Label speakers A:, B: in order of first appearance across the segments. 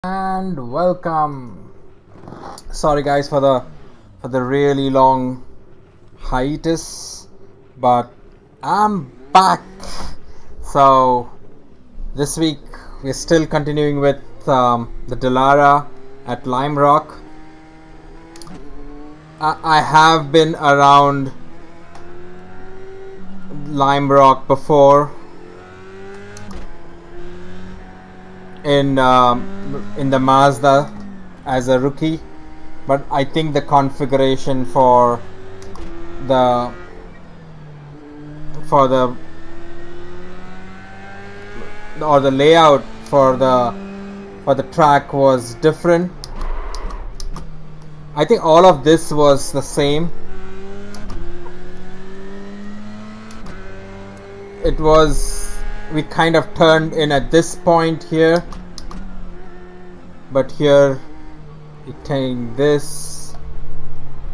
A: And welcome. Sorry guys for the really long hiatus, but I'm back. So this week we're still continuing with the Delara at LimeRock. I have been around LimeRock before in the Mazda as a rookie, but I think the configuration for the layout for the track was different. I think all of this was the same. It was, we kind of turned in at this point here, but here we take this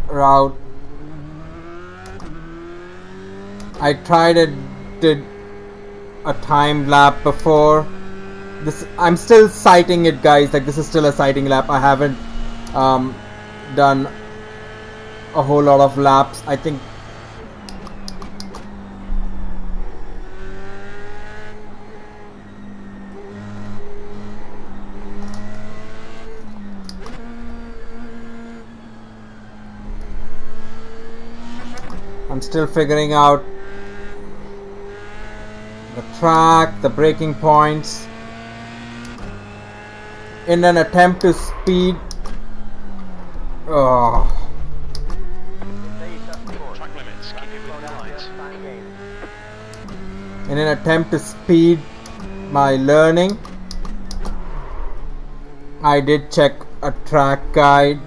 A: route. I did a time lap before this. I'm still sighting it, guys, like this is still a sighting lap. I haven't done a whole lot of laps. I think I'm still figuring out the track, the braking points, in an attempt to speed. In an attempt to speed my learning, I did check a track guide.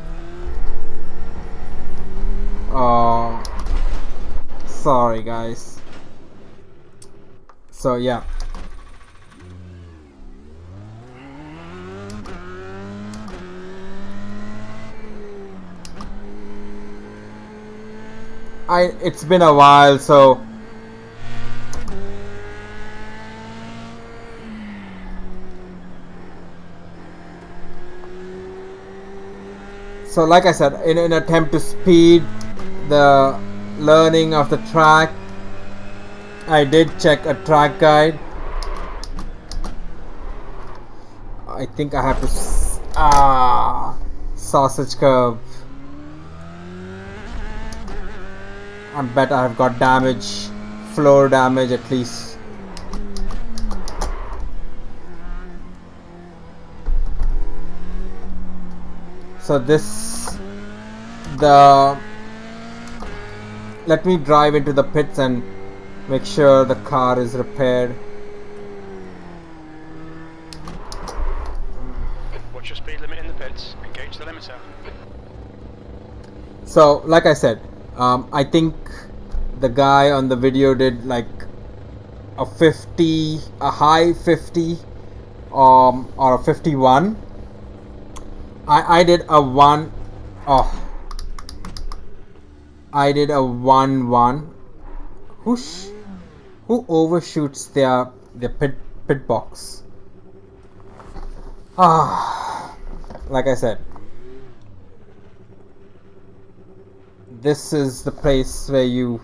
A: Sorry guys. So yeah, it's been a while, so like I said, in an attempt to speed the learning of the track, I did check a track guide. I think I have to sausage curve. I bet I have got damage, floor damage at least. So let me drive into the pits and make sure the car is repaired.
B: Watch your speed limit in the pits, engage the limiter.
A: So like I said, I think the guy on the video did like a high 50 or a 51. I did a 1. I did a 1-1. Who overshoots their pit box? Like I said, this is the place where you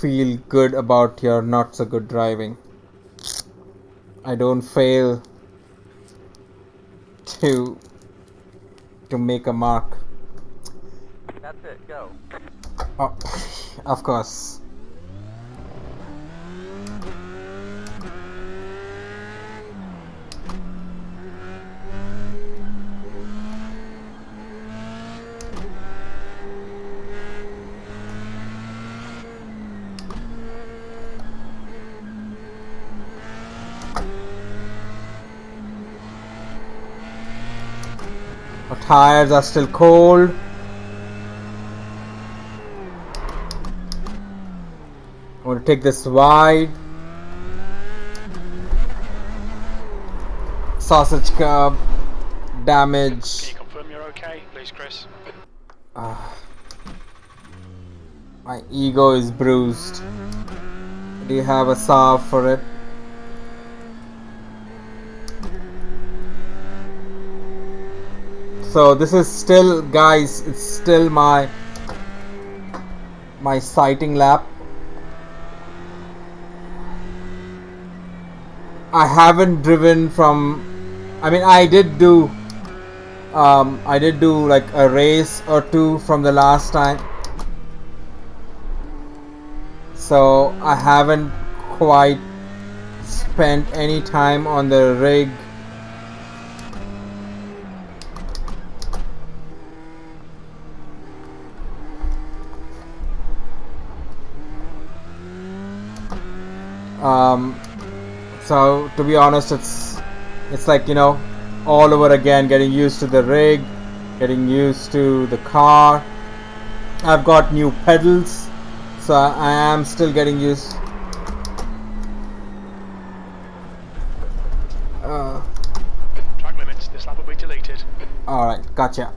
A: feel good about your not so good driving. I don't fail to make a mark.
C: That's it, go.
A: Oh, of course. Our tires are still cold. I'm going to take this wide. Sausage curb, damage.
B: Can you confirm you're okay, please, Chris?
A: My ego is bruised. Do you have a salve for it? So this is still, guys, it's still my sighting lap. I haven't driven from, I mean, I did do like a race or two from the last time, so I haven't quite spent any time on the rig. So to be honest, it's like, you know, all over again, getting used to the rig, getting used to the car. I've got new pedals, so I am still getting used.
B: Track limits. This lap will be deleted.
A: Alright, gotcha.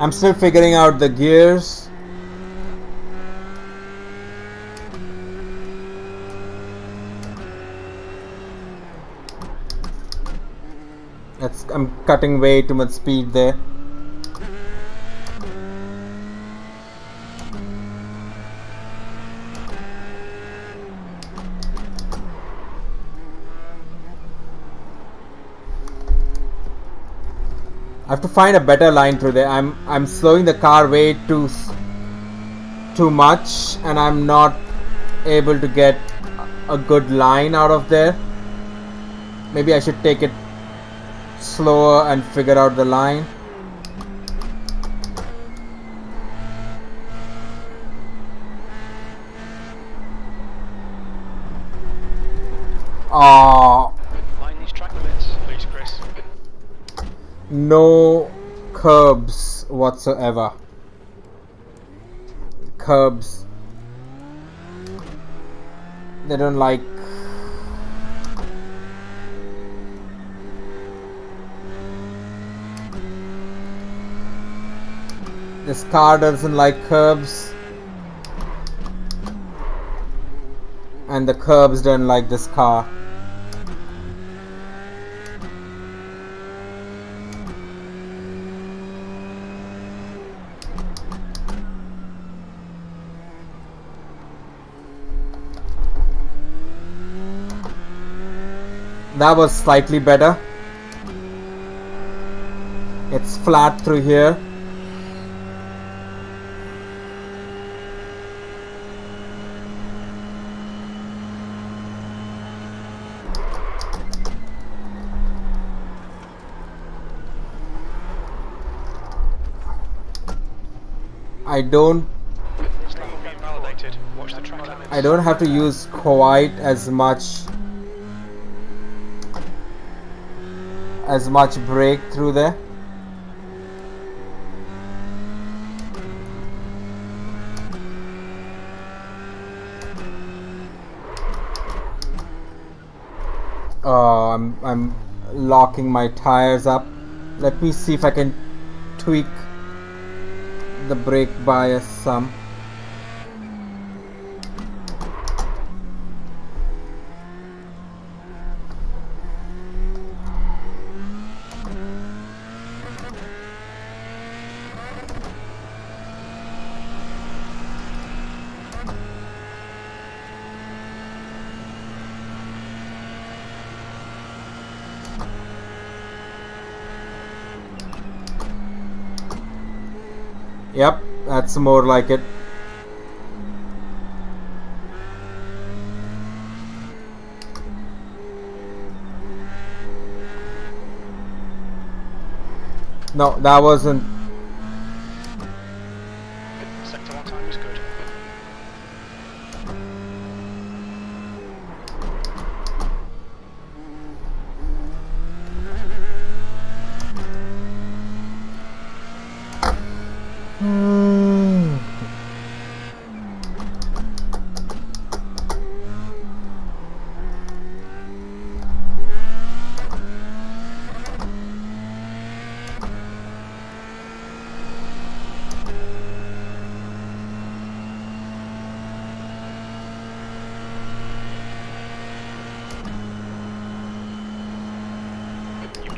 A: I'm still figuring out the gears. I'm cutting way too much speed there. I have to find a better line through there. I'm slowing the car way too much, and I'm not able to get a good line out of there. Maybe I should take it slower and figure out the line.
B: Line these track limits, please, Chris.
A: No curbs whatsoever. Curbs. They don't like. This car doesn't like curbs. And the curbs don't like this car. That was slightly better. It's flat through here. I don't
B: This lap will be invalidated. Watch the track limits.
A: I don't have to use quite as much brake through there. Oh, I'm locking my tires up. Let me see if I can tweak the brake bias some. Yep, that's more like it. No, that wasn't.
B: Sector 1 time was good.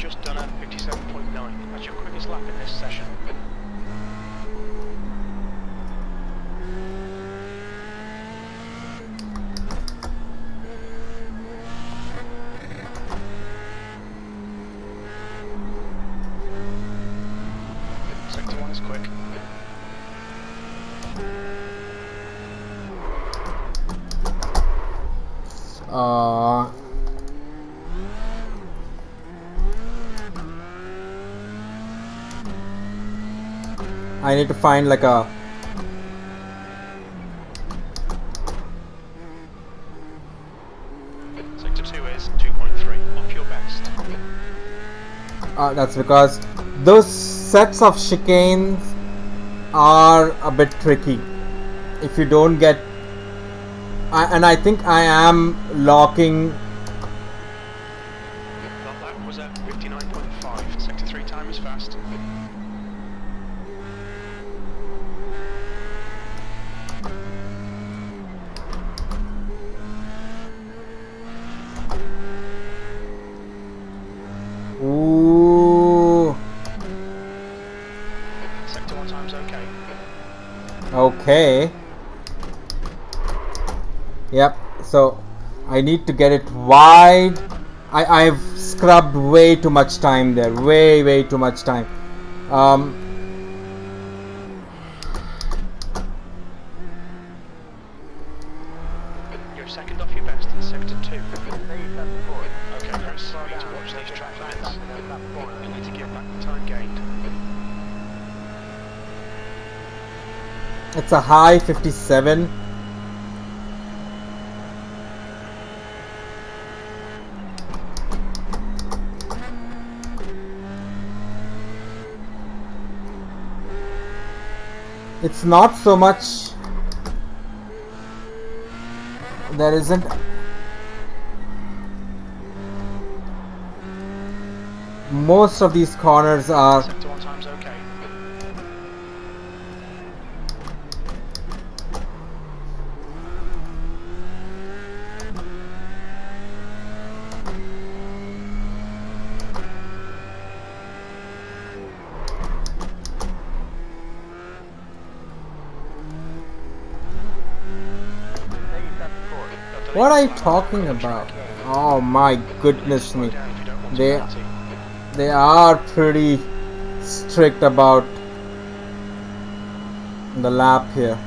B: just done a 57.9. That's your quickest lap in this session. Sector 1 is quick.
A: I need to find like a
B: Sector 2 is 2.3, off your best.
A: that's because those sets of chicanes are a bit tricky. If you don't get, and I think I am locking.
B: That lap was at 59.5. Sector 3 time is fast.
A: Ooh.
B: Sector 1 time's okay.
A: Okay. Yep. So I need to get it wide. I've scrubbed way too much time there. Way too much time.
B: You're second off your best in sector 2.
C: Stay that's four.
B: Okay, press C to watch these track limits. You need to give back the time gained.
A: It's a high 57. It's not so much. There isn't. Most of these corners are.
B: Sector 1 time's okay.
C: Stay that's four.
A: What are you talking about? Oh my goodness me. They are pretty strict about the lap here.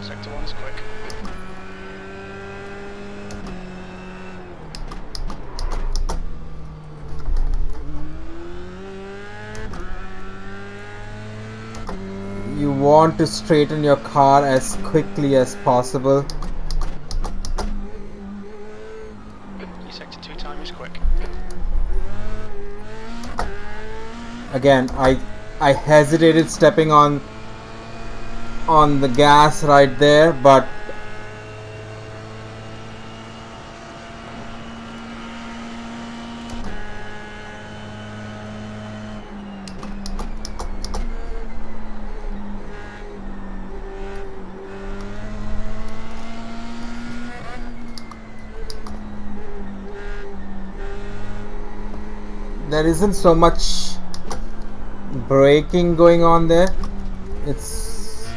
B: Sector 1 is quick.
A: You want to straighten your car as quickly as possible.
B: Your sector 2 time is quick.
A: Again, I hesitated stepping on the gas right there, but there isn't so much braking going on there. It's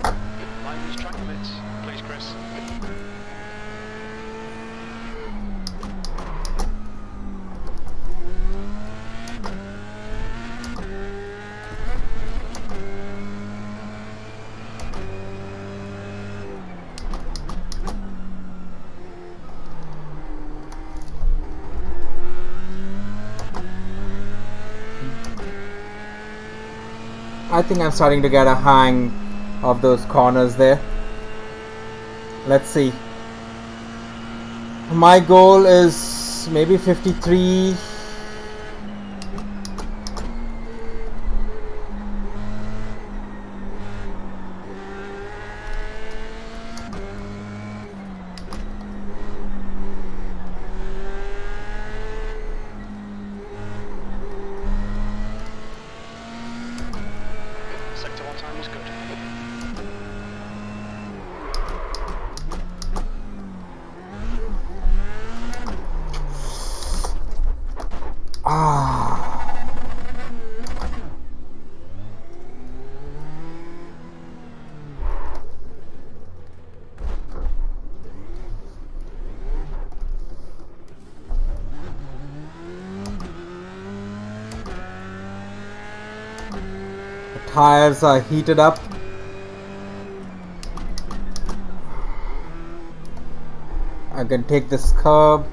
B: Mind these track limits, please, Chris.
A: I think I'm starting to get a hang of those corners there. Let's see. My goal is maybe 53. tires are heated up. I can take this curb.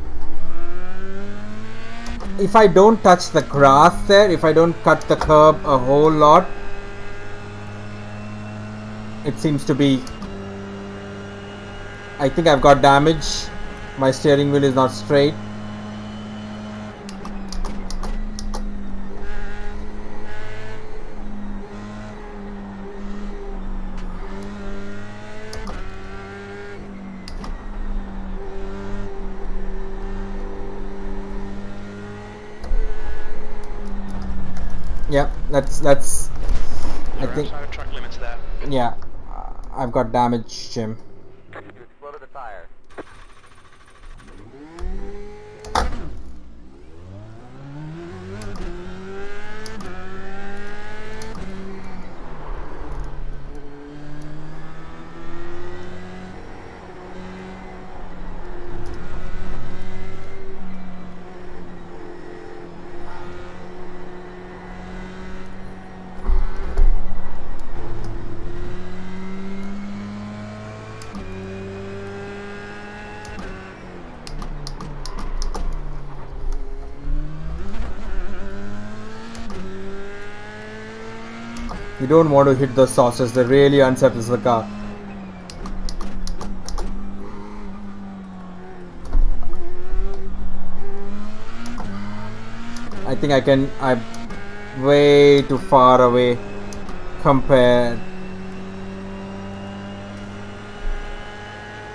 A: If I don't touch the grass there, if I don't cut the curb a whole lot, it seems to be... I think I've got damage. My steering wheel is not straight. Yeah, that's. I think.
B: Outside of track limits there.
A: Yeah, I've got damage, Jim.
C: You exploded the tire.
A: You don't want to hit the saucers, they really unsettles the car. I think I'm way too far away compared.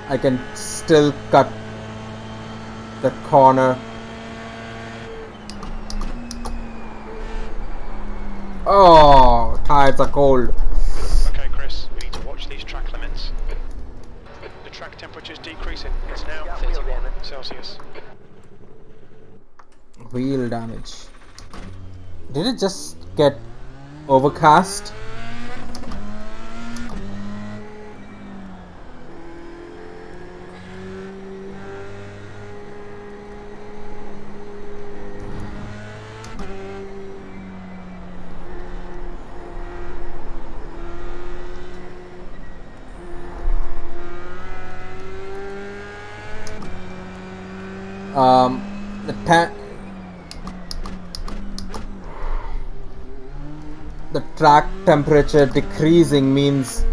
A: I can still cut the corner. Oh, tires are cold.
B: Okay, Chris, we need to watch these track limits. The track temperature's decreasing. It's now 31 Celsius.
A: Wheel damage. Did it just get overcast? The track temperature decreasing means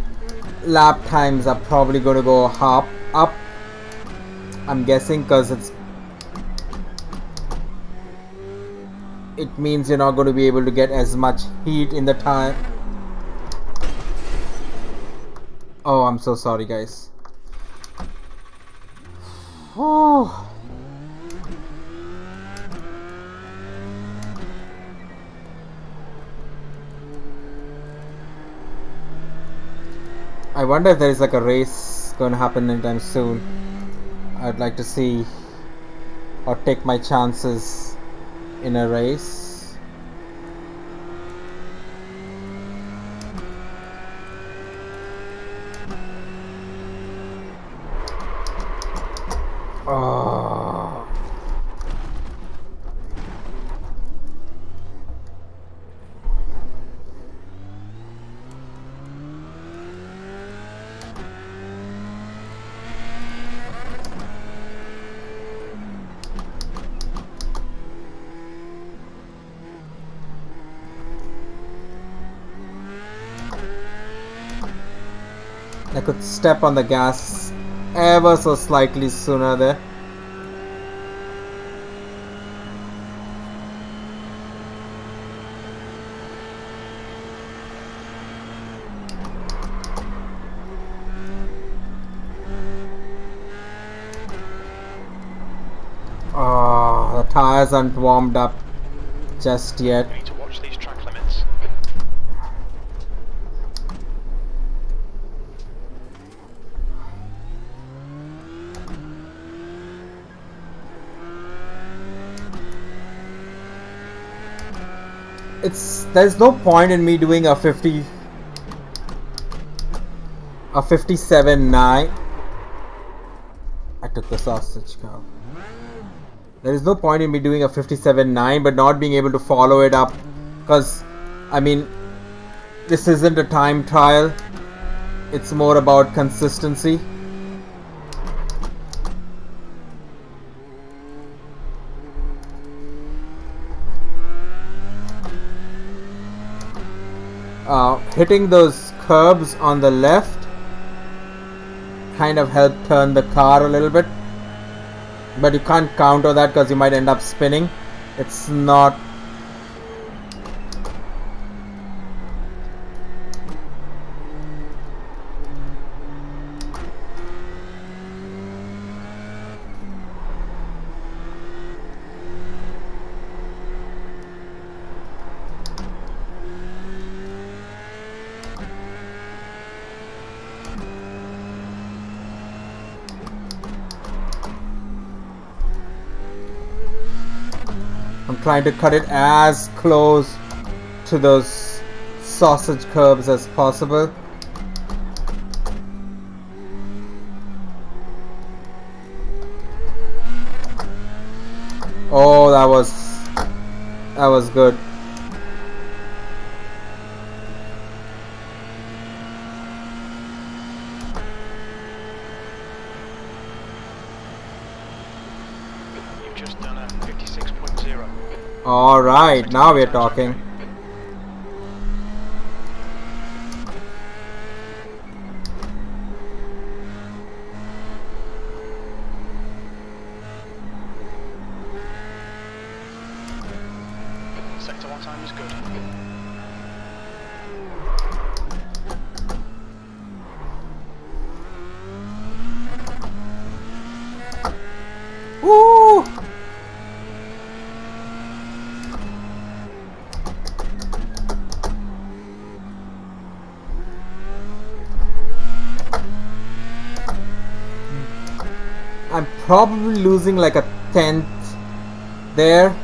A: lap times are probably going to go up. I'm guessing, because it means you're not going to be able to get as much heat in the tire. Oh, I'm so sorry, guys. Oh. I wonder if there is like a race going to happen anytime soon. I'd like to see or take my chances in a race. Oh. I could step on the gas ever so slightly sooner there. Oh, the tires aren't warmed up just yet.
B: We need to watch these track limits.
A: There's no point in me doing a 57.9. I took the sausage cow. There is no point in me doing a 57.9 but not being able to follow it up, because I mean this isn't a time trial. It's more about consistency. Hitting those curbs on the left kind of helped turn the car a little bit, but you can't counter that because you might end up spinning. It's not. I'm trying to cut it as close to those sausage curbs as possible. Oh, that was good.
B: You've just done a 56.0.
A: All right, now we're talking.
B: Sector 1 time is good.
A: Woo! I'm probably losing like a tenth there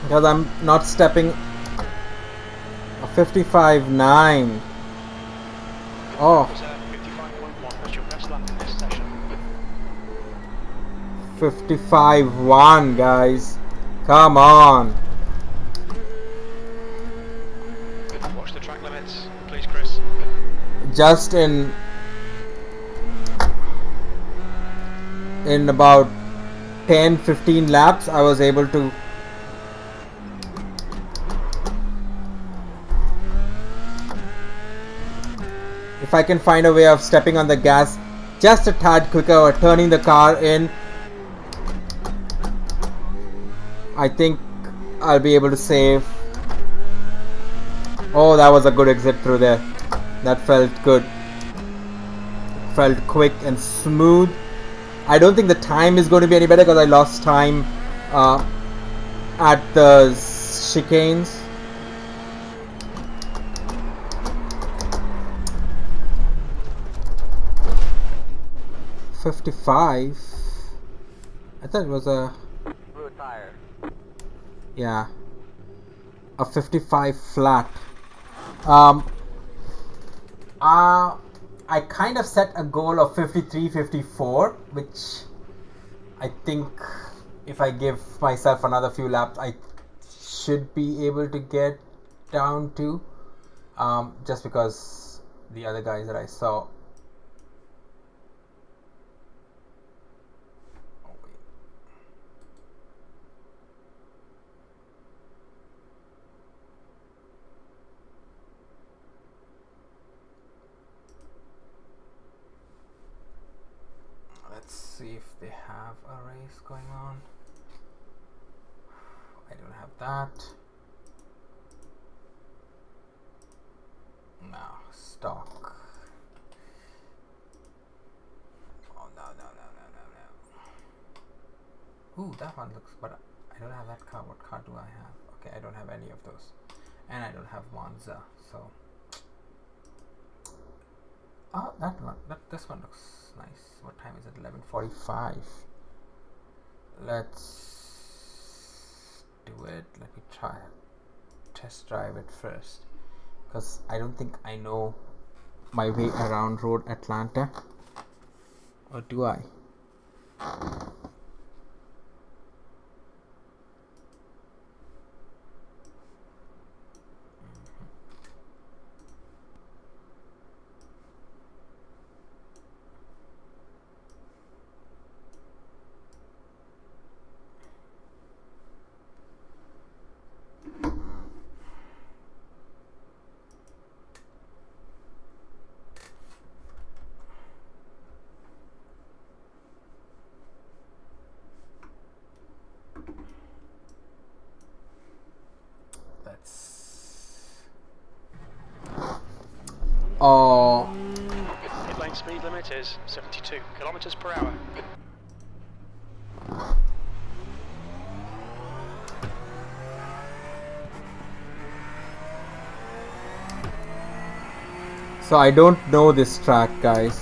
A: because I'm not stepping a 55.9. Oh,
B: It was 55.1. That's your best lap in this session.
A: 55.1, guys. Come on.
B: Watch the track limits, please, Chris.
A: Just in about 10-15 laps I was able to if I can find a way of stepping on the gas just a tad quicker or turning the car in, I think I'll be able to save. Oh, that was a good exit through there. That felt good. Felt quick and smooth. I don't think the time is going to be any better because I lost time at the chicanes. $55. I thought it was a
C: Fluid tire.
A: yeah, a 55 flat. I kind of set a goal of 53-54, which I think if I give myself another few laps, I should be able to get down to. Just because the other guys that I saw. Oh, wait. Let's see if they have a race going on. I don't have that. No, stock. Oh, no. Ooh, that one looks, but I don't have that car. What car do I have? Okay, I don't have any of those. And I don't have Monza, so. Oh, that one. This one looks nice. What time is it? 11:45. Let's do it. Let me try test drive it first, because I don't think I know my way around Road Atlanta, or do I? Oh,
B: Pit lane speed limit is 72 kilometers per hour.
A: so I don't know this track, guys.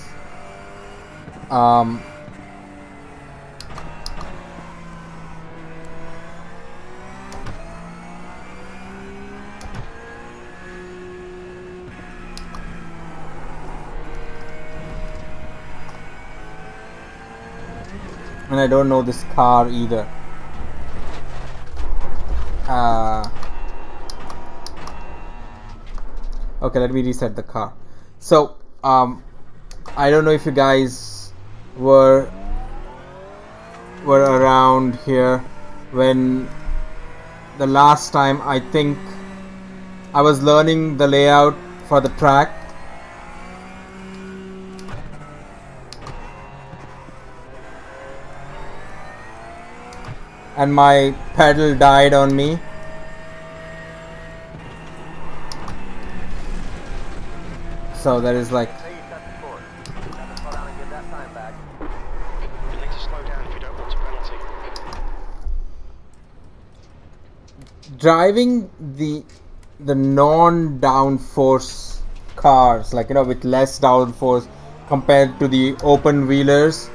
A: And I don't know this car either. Okay, let me reset the car. So, I don't know if you guys were around here when the last time I think I was learning the layout for the track. And my pedal died on me. So that is like,
C: Say you cut the course. You have to slow down and give that time back.
B: You'll need to slow down if you don't want a penalty.
A: driving the non-downforce cars, like, you know, with less downforce compared to the open wheelers,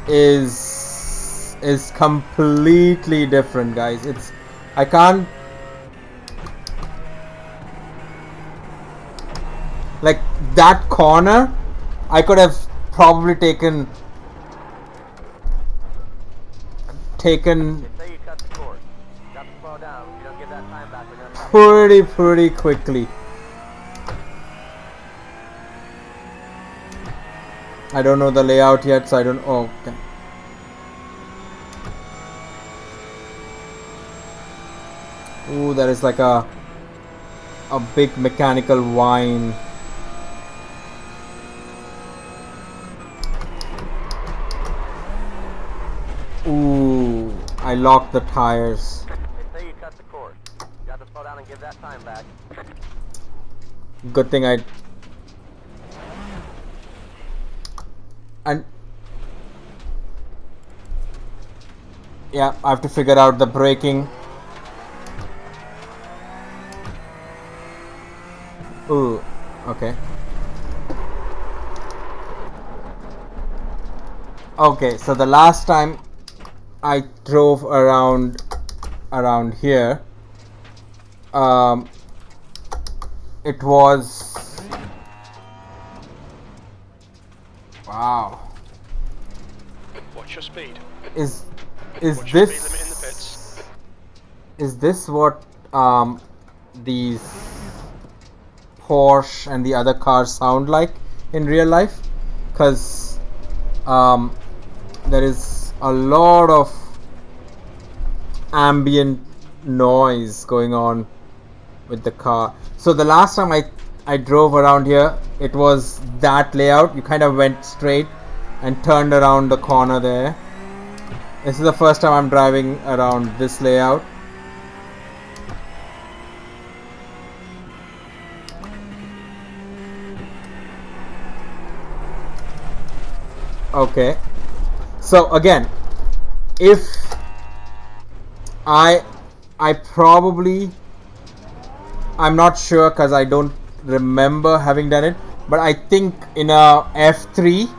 A: is completely different, guys. It's, I can't, like, that corner I could have probably taken
C: Say you cut the course. You have to slow down. If you don't give that time back, we're gonna stop.
A: pretty quickly. I don't know the layout yet, so I don't. Oh, okay. Ooh, there is like a big mechanical whine. Ooh, I locked the tires.
C: Say you cut the course. You have to slow down and give that time back.
A: Good thing I. And yeah, I have to figure out the braking. Ooh, okay. Okay, so the last time I drove around here, it was, wow.
B: Watch your speed.
A: Is
B: Watch your speed limit in the pits.
A: this what these Porsche and the other cars sound like in real life? Because there is a lot of ambient noise going on with the car. So the last time I drove around here, it was that layout. You kind of went straight and turned around the corner there. This is the first time I'm driving around this layout. Okay, so again, if I probably, I'm not sure because I don't remember having done it, but I think in a F3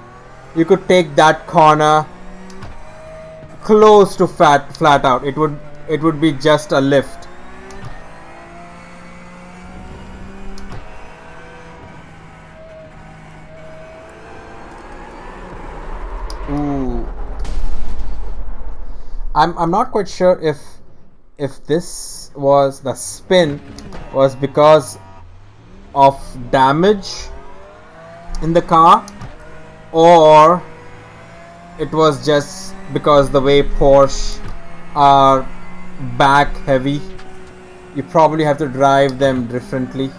A: you could take that corner close to flat out. It would be just a lift. Ooh, I'm not quite sure if this was, the spin was because of damage in the car, or it was just because the way Porsche are back heavy. You probably have to drive them differently.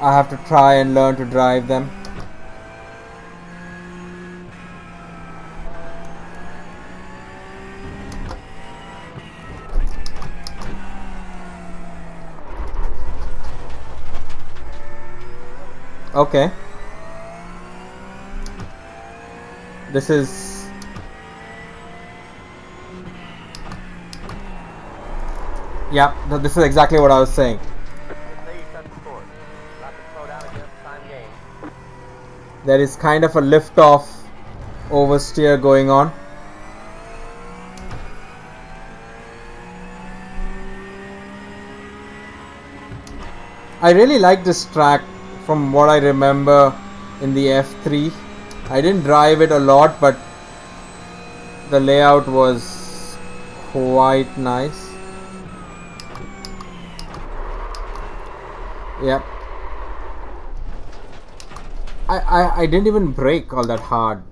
A: I have to try and learn to drive them. Okay. This is... Yeah, this is exactly what I was saying.
C: Say you cut the course. About to slow down again for time gain.
A: There is kind of a lift-off oversteer going on. I really like this track from what I remember in the F3. I didn't drive it a lot, but the layout was quite nice. Yep. I didn't even brake all that hard.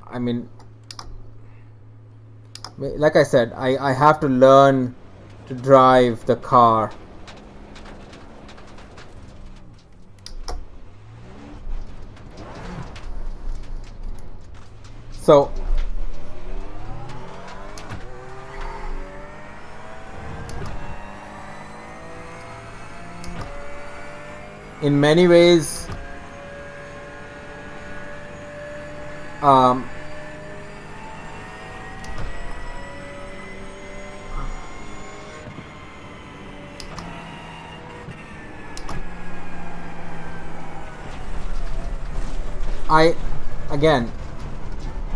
A: I mean, like I said, I have to learn to drive the car. So in many ways,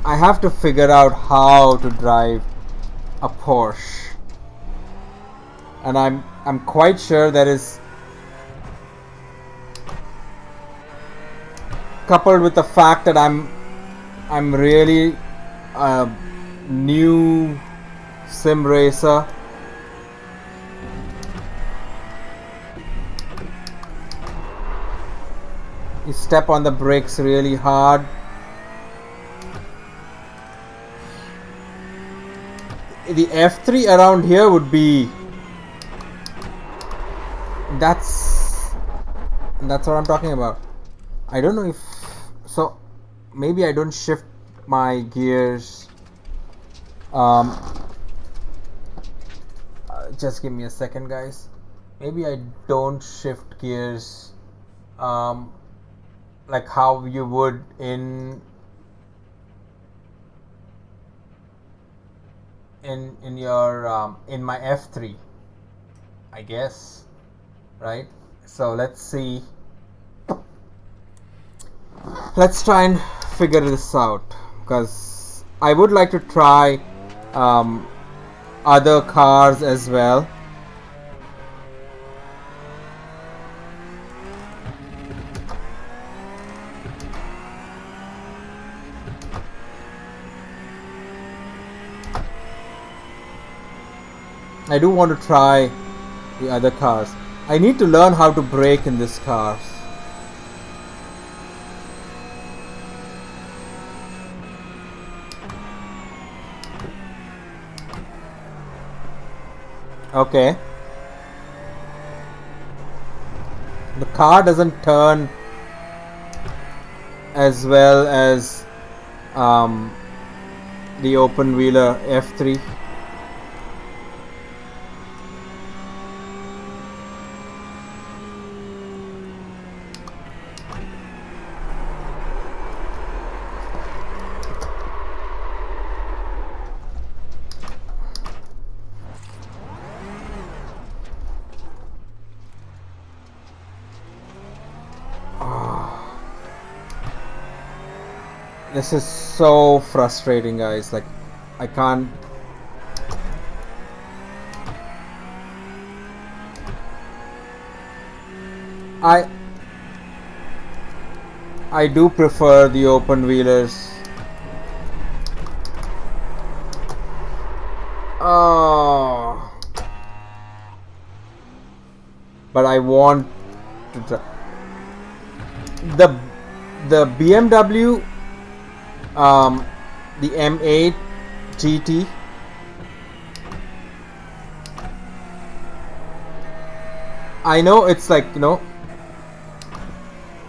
A: I have to figure out how to drive a Porsche, and I'm quite sure there is, coupled with the fact that I'm really a new sim racer. You step on the brakes really hard. The F3 around here would be... That's what I'm talking about. I don't know if... So, maybe I don't shift my gears. Just give me a second, guys. Maybe I don't shift gears like how you would in your in my F3, I guess, right? So let's see. Let's try and figure this out, because I would like to try other cars as well. I do want to try the other cars. I need to learn how to brake in this car. Okay. The car doesn't turn as well as the open wheeler F3. This is so frustrating, guys. Like, I can't. I do prefer the open wheelers. Oh, but I want to try. The BMW, the M8 GT, I know it's like, you know,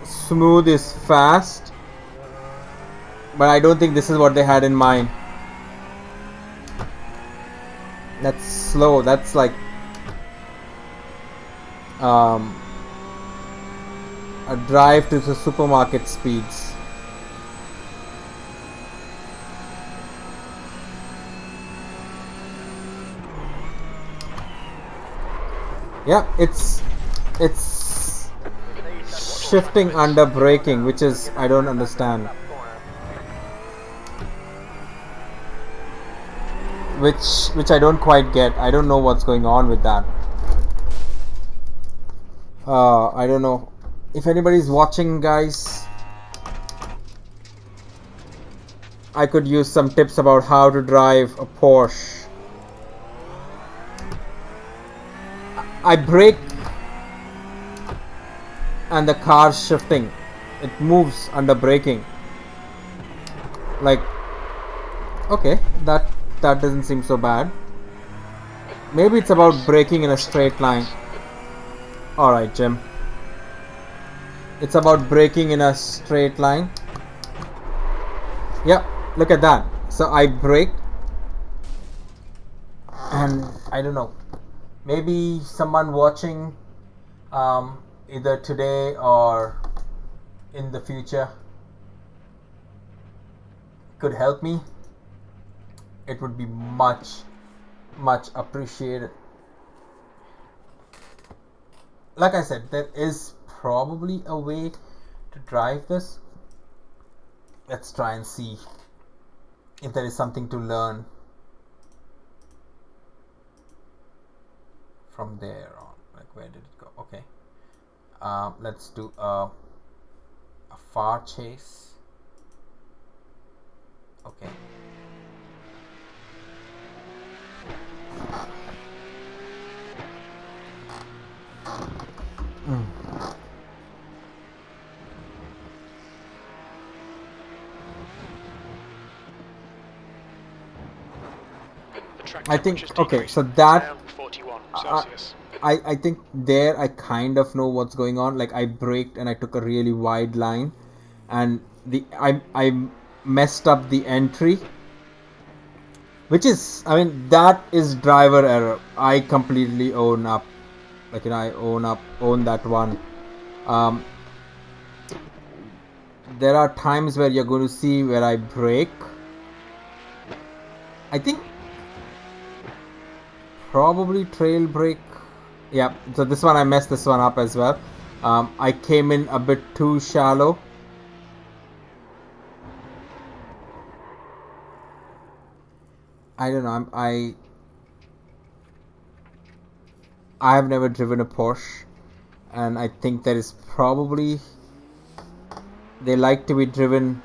A: smooth is fast, but I don't think this is what they had in mind. That's slow. That's like a drive to the supermarket speeds. Yeah, it's shifting under braking, which is I don't understand. Which I don't quite get. I don't know what's going on with that. I don't know if anybody's watching, guys. I could use some tips about how to drive a Porsche. I brake and the car's shifting. It moves under braking. Like, okay, that doesn't seem so bad. Maybe it's about braking in a straight line. Alright, Jim. It's about braking in a straight line. Yeah, look at that. So I brake. And I don't know. Maybe someone watching either today or in the future could help me. It would be much appreciated. Like I said, there is probably a way to drive this. Let's try and see if there is something to learn from there on. Like, where did it go? Okay. Let's do a far chase. Okay. I think, okay, so that I think there I kind of know what's going on. Like, I braked and I took a really wide line, and I messed up the entry, which is, I mean, that is driver error. I completely own up. Like, you know, I own that one. There are times where you're going to see where I brake. I think probably trail brake. Yeah, so this one I messed this one up as well. I came in a bit too shallow. I don't know. I have never driven a Porsche, and I think that is probably they like to be driven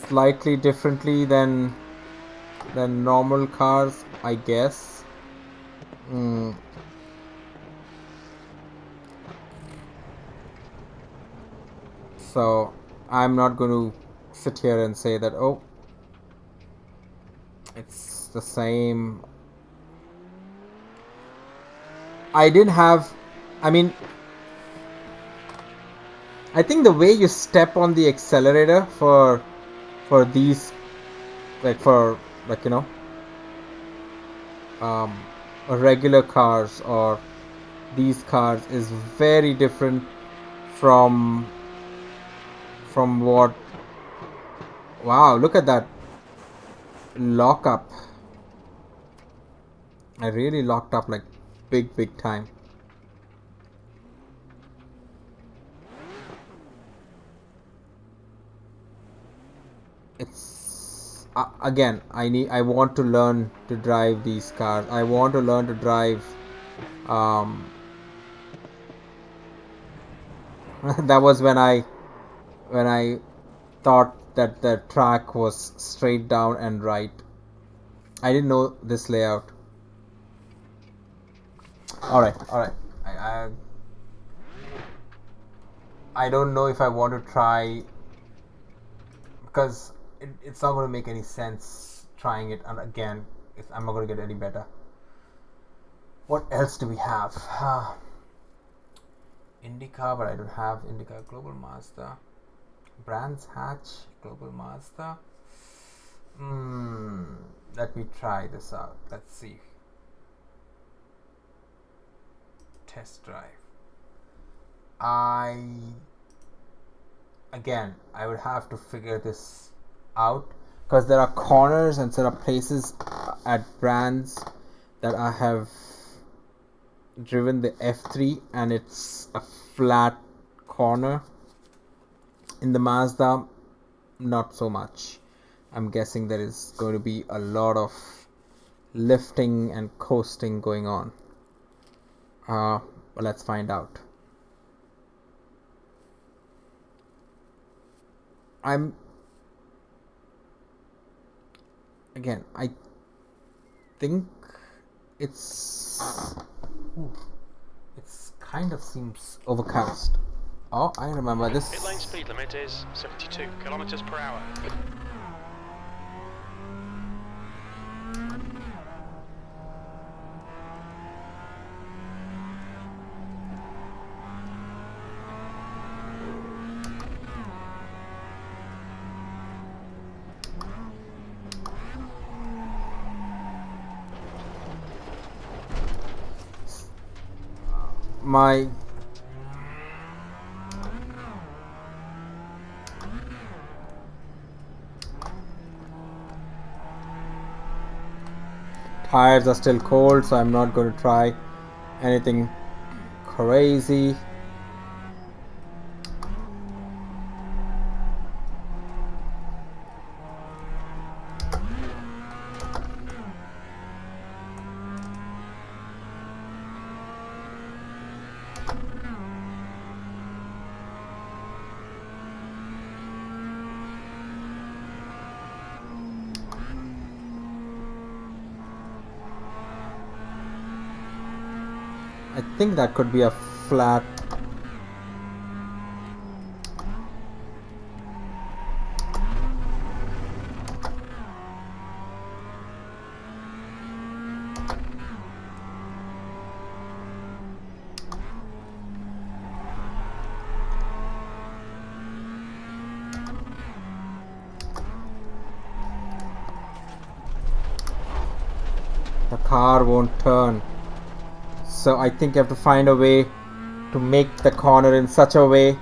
A: slightly differently than normal cars, I guess. So I'm not going to sit here and say that, oh, it's the same. I didn't have, I mean, I think the way you step on the accelerator for these, like for, like, you know, regular cars or these cars is very different from what. Wow, look at that lockup. I really locked up like big time. It's again, I want to learn to drive these cars. I want to learn to drive that was when I thought that the track was straight down and right. I didn't know this layout. Alright. I don't know if I want to try, because it's not going to make any sense trying it, and again, I'm not going to get any better. What else do we have? IndyCar, but I don't have IndyCar. Global Mazda, Brands Hatch, Global Mazda. Let me try this out. Let's see. Test drive. I again, I would have to figure this out, because there are corners and there are places at brands that I have driven the F3 and it's a flat corner. In the Mazda, not so much. I'm guessing there is going to be a lot of lifting and coasting going on. But let's find out. I think it's kind of seems overcast. Oh, I remember this.
B: Pit lane speed limit is 72 kilometers per hour.
A: My tires are still cold, so I'm not going to try anything crazy. I think that could be a flat. The car won't turn. So I think you have to find a way to make the corner in such a way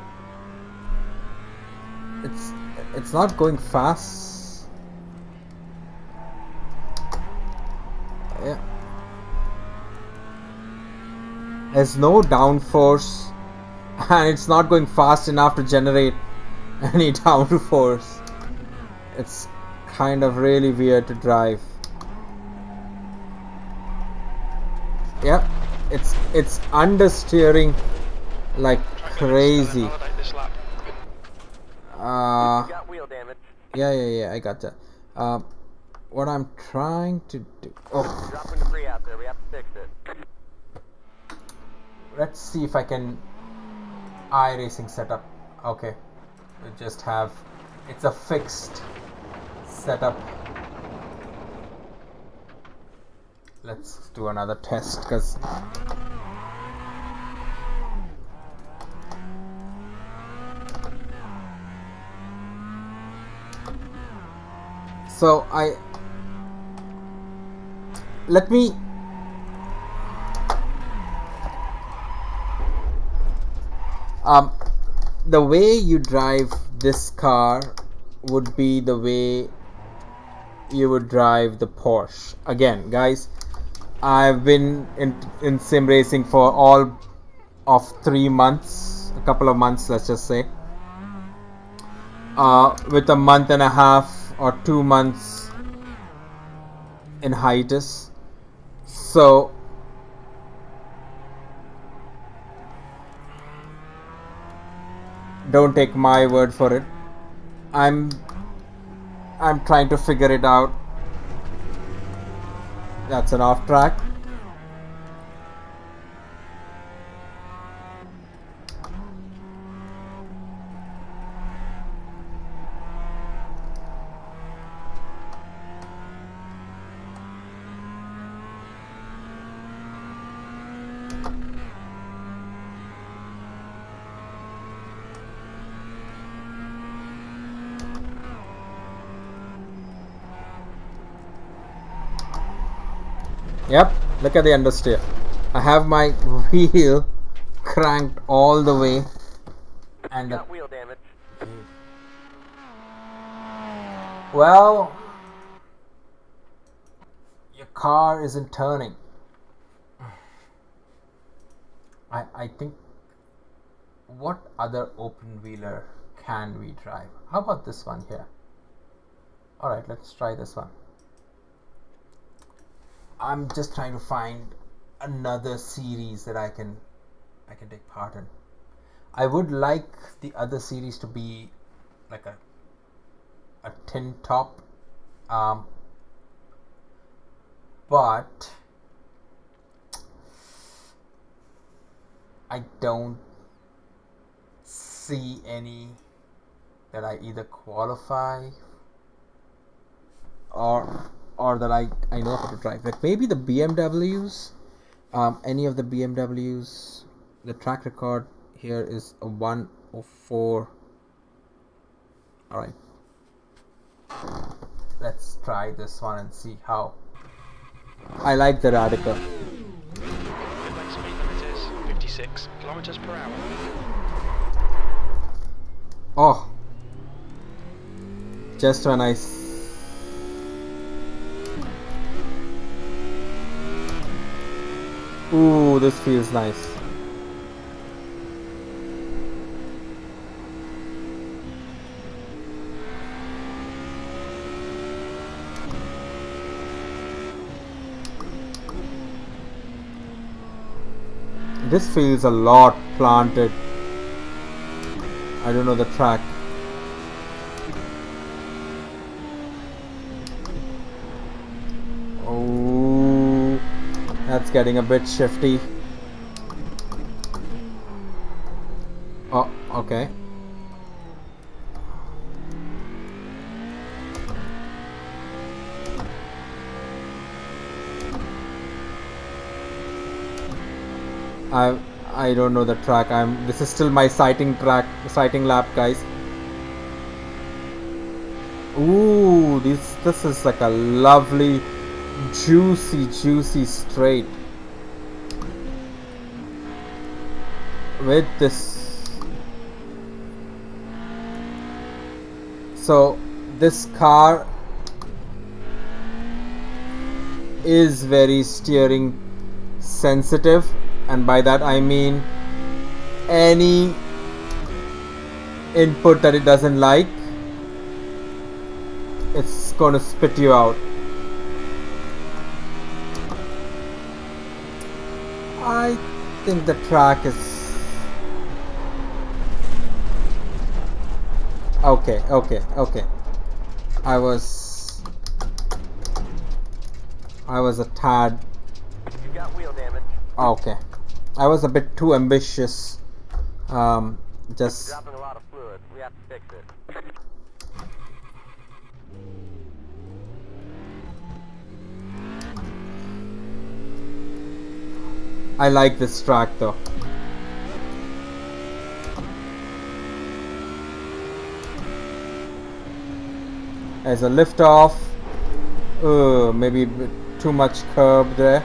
A: it's not going fast. Yeah. There's no downforce and it's not going fast enough to generate any downforce. It's kind of really weird to drive. Yep. It's understeering like crazy. Yeah, I got that. What I'm trying to do. Oh.
C: Dropping debris out there. We have to fix it.
A: Let's see if I can iRacing setup. Okay. We just have. It's a fixed setup. Let's do another test, because so let me the way you drive this car would be the way you would drive the Porsche. Again, guys, I've been in sim racing for all of 3 months, a couple of months, let's just say, with a month and a half or 2 months in hiatus. So don't take my word for it. I'm trying to figure it out. That's an off track. Yep, look at the understeer. I have my wheel cranked all the way, and
C: Got wheel damage.
A: Okay. Well, your car isn't turning. I think, what other open wheeler can we drive? How about this one here? Alright, let's try this one. I'm just trying to find another series that I can take part in. I would like the other series to be like a tin top, but I don't see any that I either qualify or that I know how to drive. Like maybe the BMWs, any of the BMWs. The track record here is a 104. Alright, let's try this one and see how. I like the Radica.
B: Midland speed limit is 56 kilometers per hour.
A: Oh, just when I ooh, this feels nice. This feels a lot planted. I don't know the track. Oh, that's getting a bit shifty. Oh, okay. I don't know the track. This is still my sighting lap, guys. Ooh, this is like a lovely juicy straight with this. So this car is very steering sensitive, and by that I mean any input that it doesn't like, it's going to spit you out. I think the track is okay. I was a tad.
C: You got wheel damage.
A: Okay, I was a bit too ambitious. Just
C: Dropping a lot of fluid. We have to fix it.
A: I like this track though. As a lift off, maybe a bit too much curb there.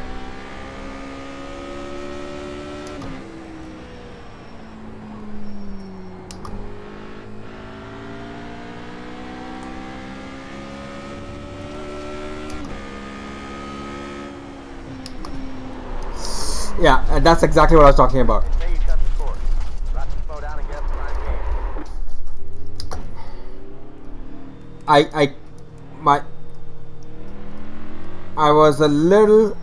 A: Yeah, and that's exactly what I was talking about.
C: Say you cut the course. About to slow down and get up the line game.
A: I was a little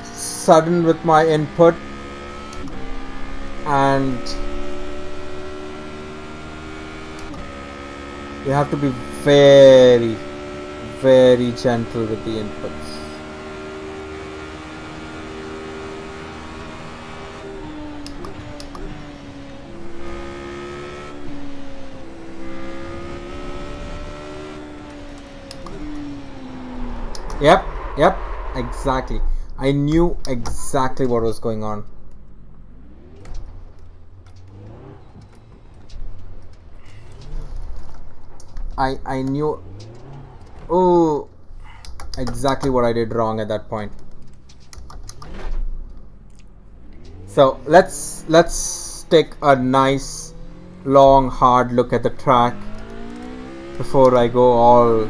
A: sudden with my input, and you have to be very gentle with the inputs. Yep, exactly. I knew exactly what was going on. I knew exactly what I did wrong at that point. So let's take a nice long hard look at the track before I go all.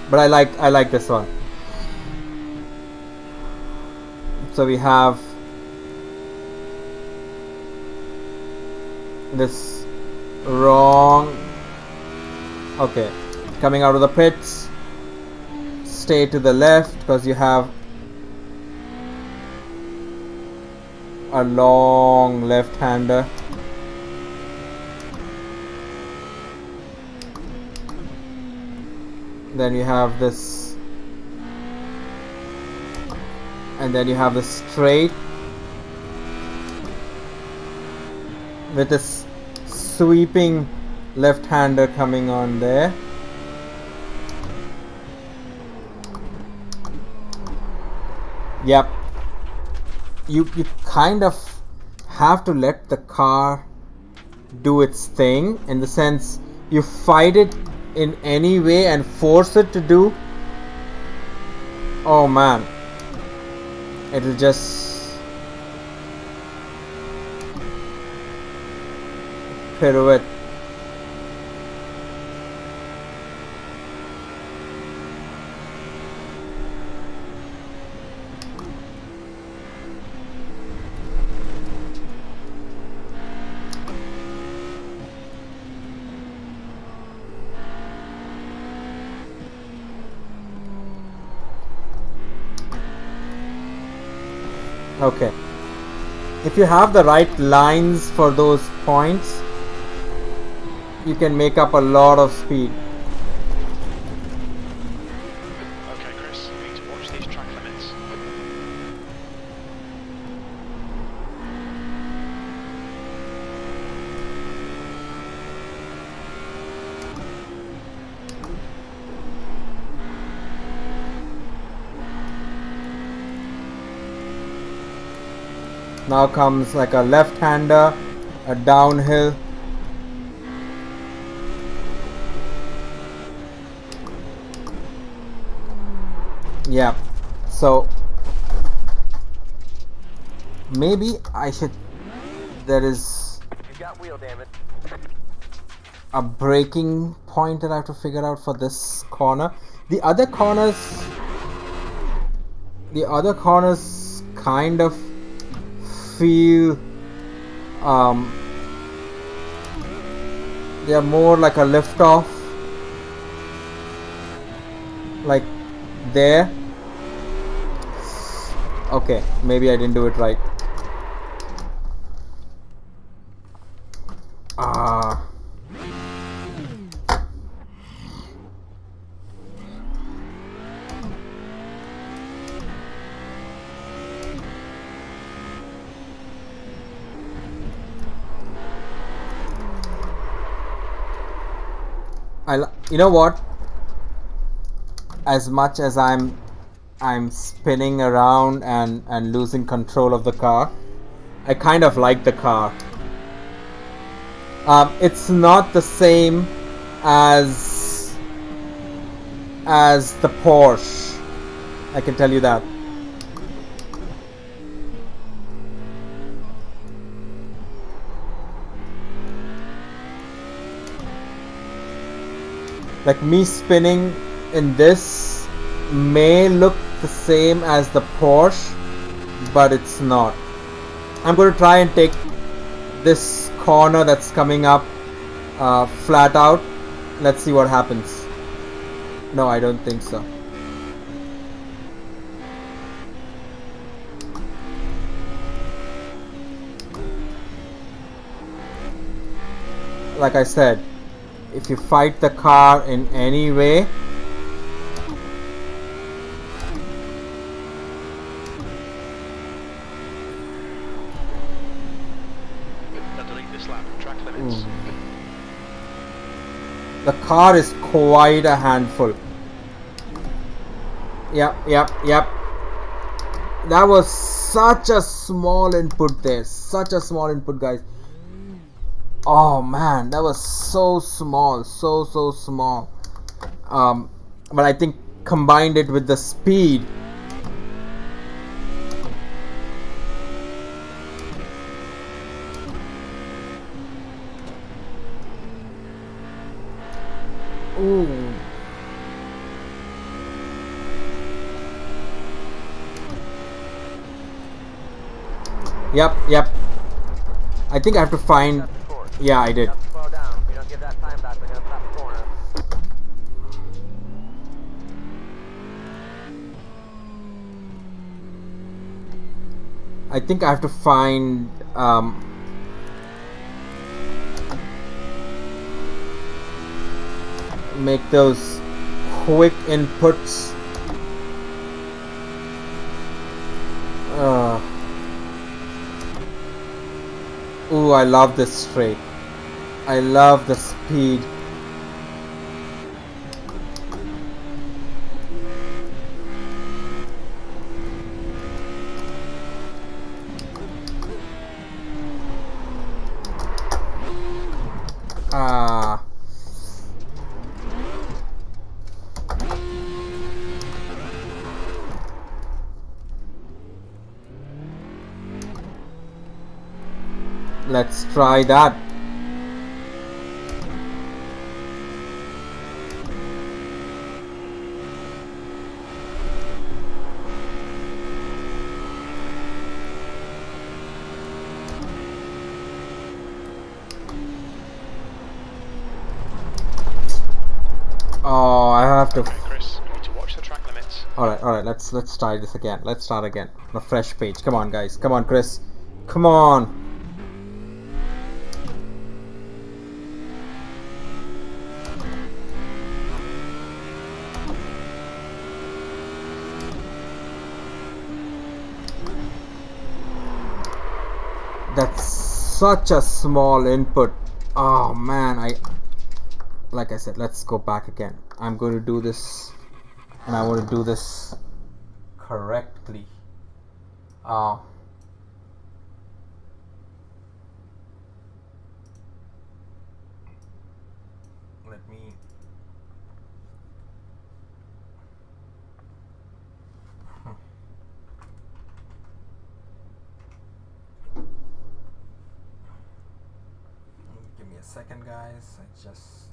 A: But I like this one. So we have this wrong. Okay, coming out of the pits, stay to the left because you have a long left-hander. Then you have this, and then you have the straight with this sweeping left-hander coming on there. Yep. You kind of have to let the car do its thing, in the sense you fight it in any way and force it to do. Oh man, it'll just pirouette. Okay, if you have the right lines for those points, you can make up a lot of speed.
B: Okay, Chris, you need to watch these track limits.
A: Now comes like a left-hander, a downhill. Yeah, so maybe I should. There is
C: You got wheel damage.
A: a braking point that I have to figure out for this corner. The other corners kind of feel they are more like a lift off, like there. Okay, maybe I didn't do it right. You know what? As much as I'm spinning around and losing control of the car, I kind of like the car. It's not the same as the Porsche, I can tell you that. Like me spinning in this may look the same as the Porsche, but it's not. I'm going to try and take this corner that's coming up flat out. Let's see what happens. No, I don't think so. Like I said, if you fight the car in any way,
B: Now delete this lap. Track limits.
A: the car is quite a handful. Yep. That was such a small input there. Such a small input, guys. Oh man, that was so small, so small. But I think combined it with the speed, Ooh. Yep. I think I have to find. Yeah, I did.
C: Slow down. If you don't give that time back, we're gonna pass the corner.
A: I think I have to find. Make those quick inputs. Ooh, I love this straight. I love the speed. Let's try that. Oh, I have to.
B: Okay, Chris, you need to watch the track limits.
A: Alright, let's try this again. Let's start again. On a fresh page. Come on, guys. Come on, Chris. Come on. That's such a small input. Oh man, like I said, let's go back again. I'm going to do this, and I want to do this correctly. Let me. Give me a second, guys. I just.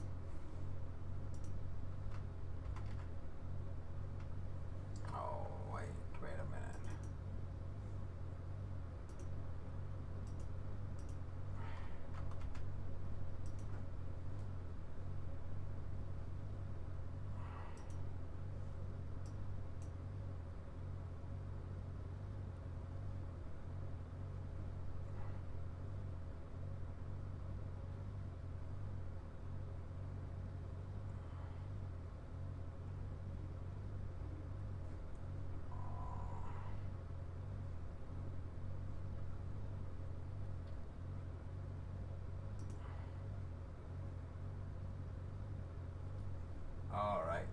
A: Oh, wait a minute. All right.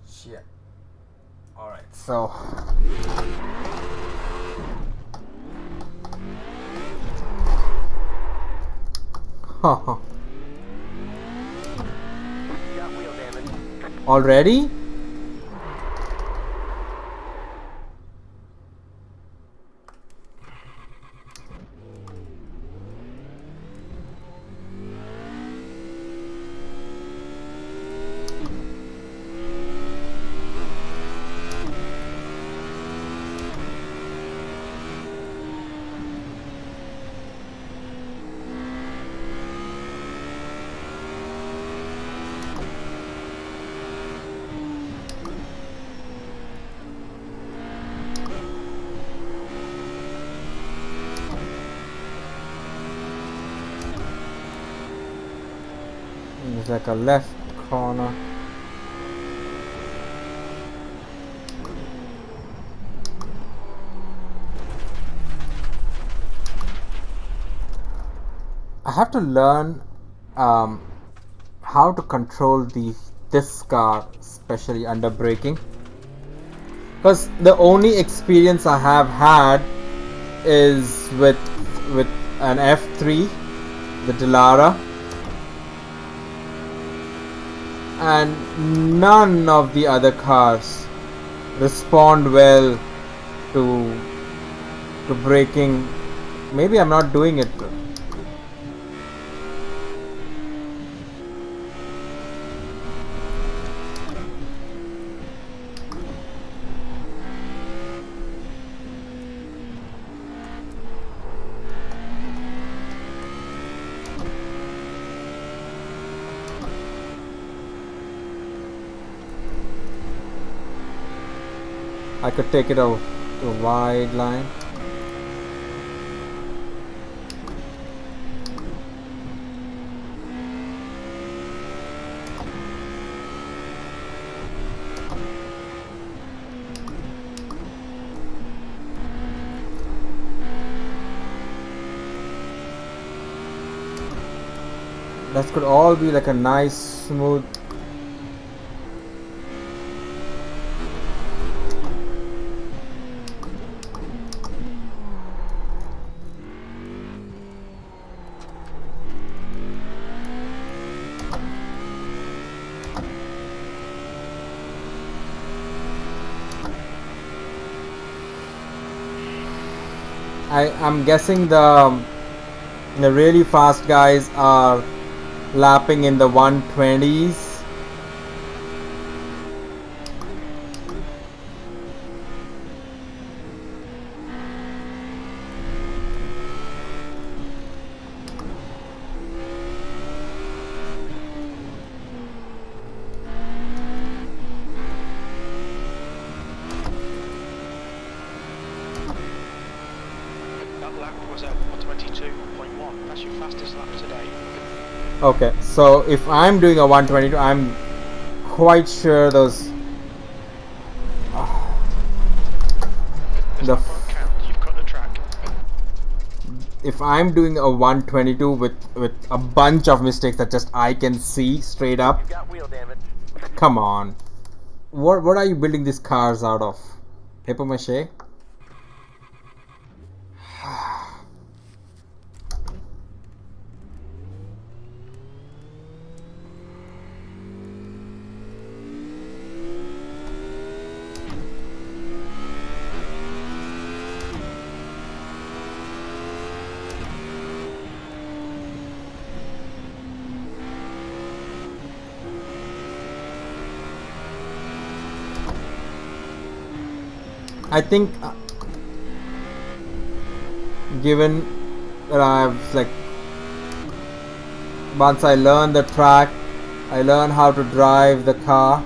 A: Shit. All right. So. Haha.
C: Got wheel damage.
A: Already? There's like a left corner. I have to learn how to control this car, especially under braking, because the only experience I have had is with an F3, the Delara, and none of the other cars. respond well to braking. Maybe I'm not doing it. I could take it a wide line. That could all be like a nice smooth. I'm guessing the really fast guys are lapping in the 120s.
B: That lap was at 122.1. That's your fastest lap today.
A: Okay, so if I'm doing a 122, I'm quite sure those
B: There's
A: the
B: that won't count. You've cut the track.
A: if I'm doing a 122 with a bunch of mistakes that just I can see straight up.
C: You've got wheel damage.
A: Come on, what are you building these cars out of? Paper mache? I think given that I've like once I learn the track, I learn how to drive the car.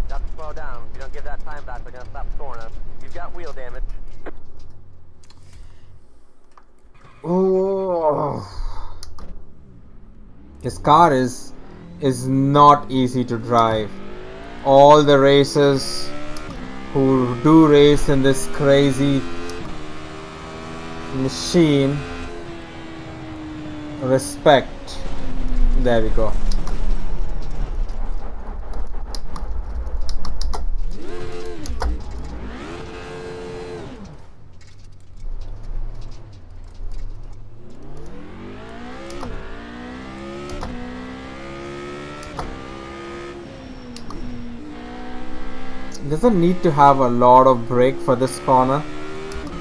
C: Got to slow down. If you don't give that time back, they're gonna stop scoring us. You've got wheel damage.
A: This car is not easy to drive. All the racers who do race in this crazy machine, respect. There we go. Doesn't need to have a lot of brake for this corner.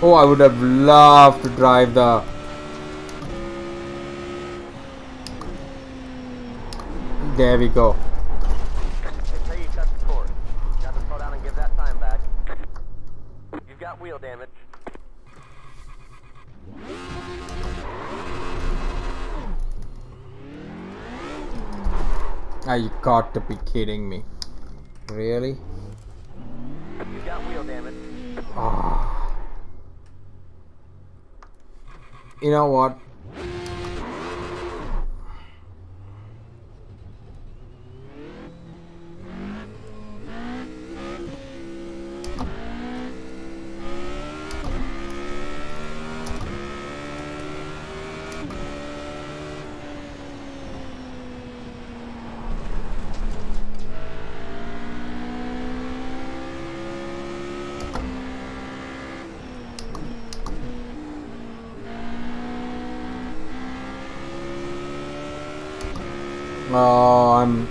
A: Oh, I would have loved to drive the there we go.
C: They say you cut the course. Got to slow down and give that time back. You've got wheel damage.
A: Ah, you got to be kidding me. Really?
C: You've got wheel damage.
A: Ah. You know what? Oh, I'm...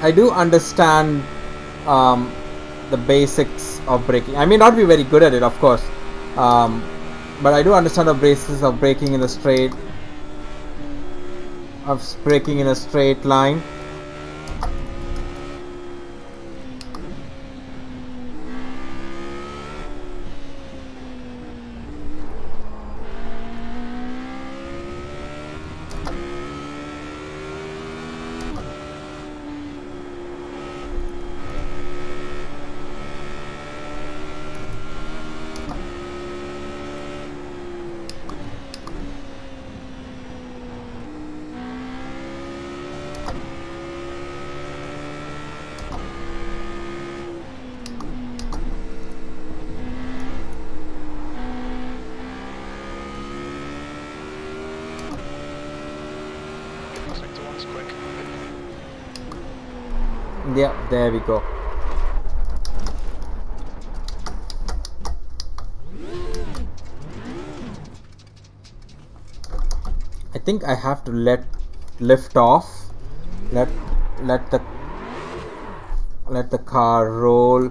A: I do understand the basics of braking. I may not be very good at it, of course, but I do understand the basics of braking in a straight, line.
B: Sector 1's quick.
A: Yeah, there we go. I think I have to lift off, let the car roll.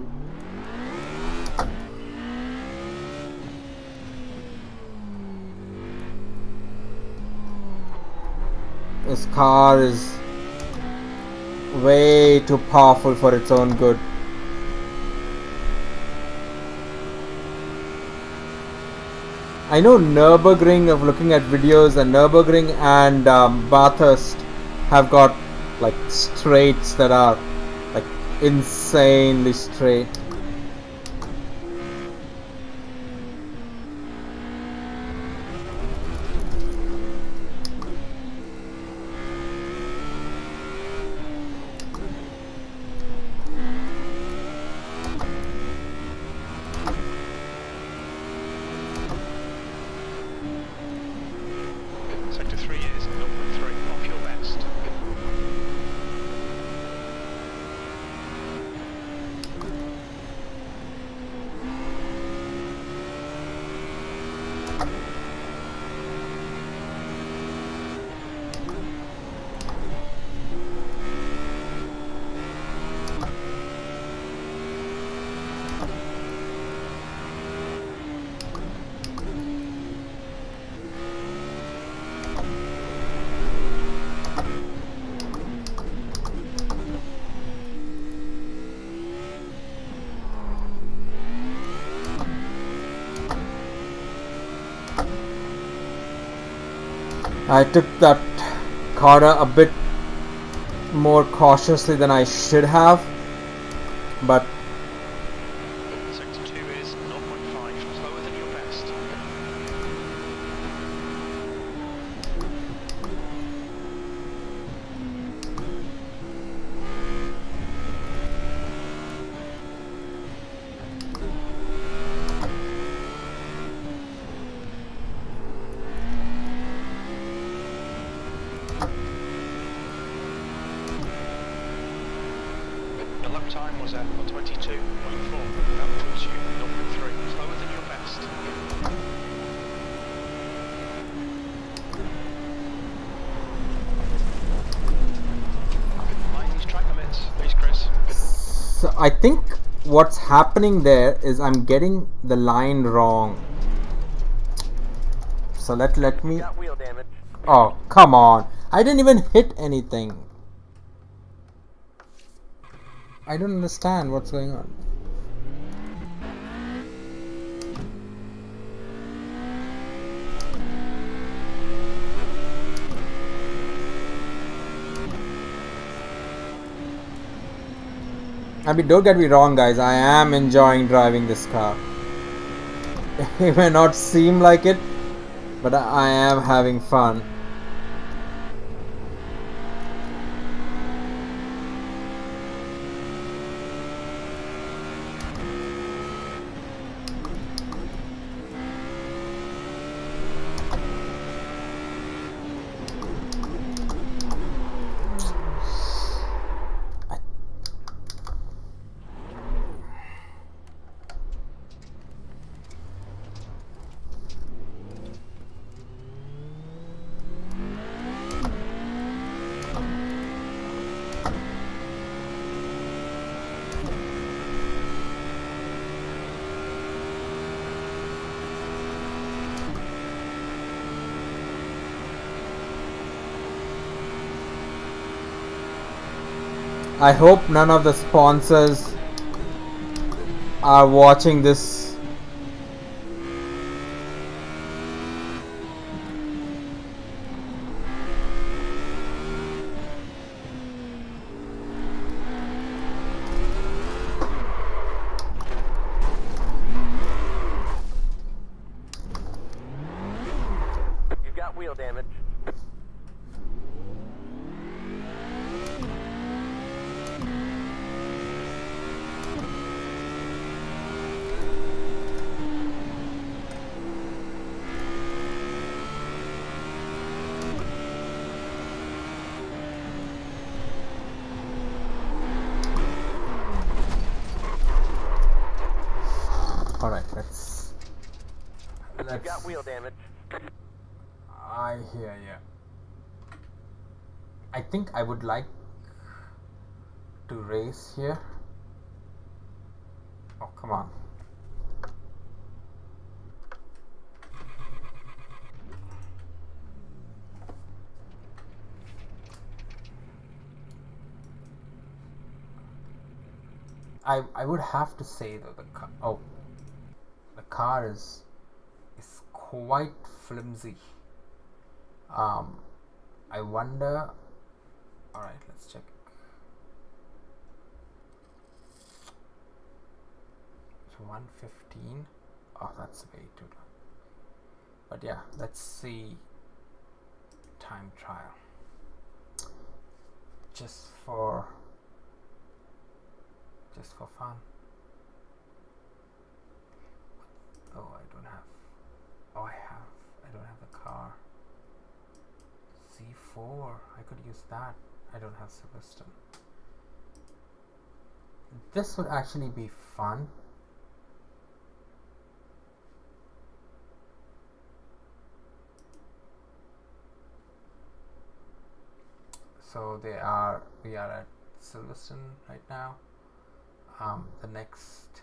A: This car is way too powerful for its own good. I know Nürburgring, of looking at videos, and Nürburgring and Bathurst have got like straights that are like insanely straight.
B: Sector 3 is 0.3 off your best.
A: I took that corner a bit more cautiously than I should have, but
B: Sector 2 is 0.5, slower than your best. The lap time was at 22.4. That puts you 0.3, slower than your best. Mind these track limits, please, Chris.
A: so I think what's happening there is I'm getting the line wrong. So let me.
C: Got wheel damage.
A: Oh, come on! I didn't even hit anything. I don't understand what's going on. I mean, don't get me wrong, guys. I am enjoying driving this car. It may not seem like it, but I am having fun. I hope none of the sponsors are watching this.
C: You've got wheel damage.
A: Alright, let's
C: You've got wheel damage.
A: I hear you. I think I would like to race here. Oh, come on. I would have to say though the car is quite flimsy. I wonder. All right, let's check. So 115. Oh, that's way too long. But yeah, let's see. Time trial. Just for fun. Oh, I don't have. Oh, I don't have the car. C4. I could use that. I don't have Silverstone. This would actually be fun. So we are at Silverstone right now. The next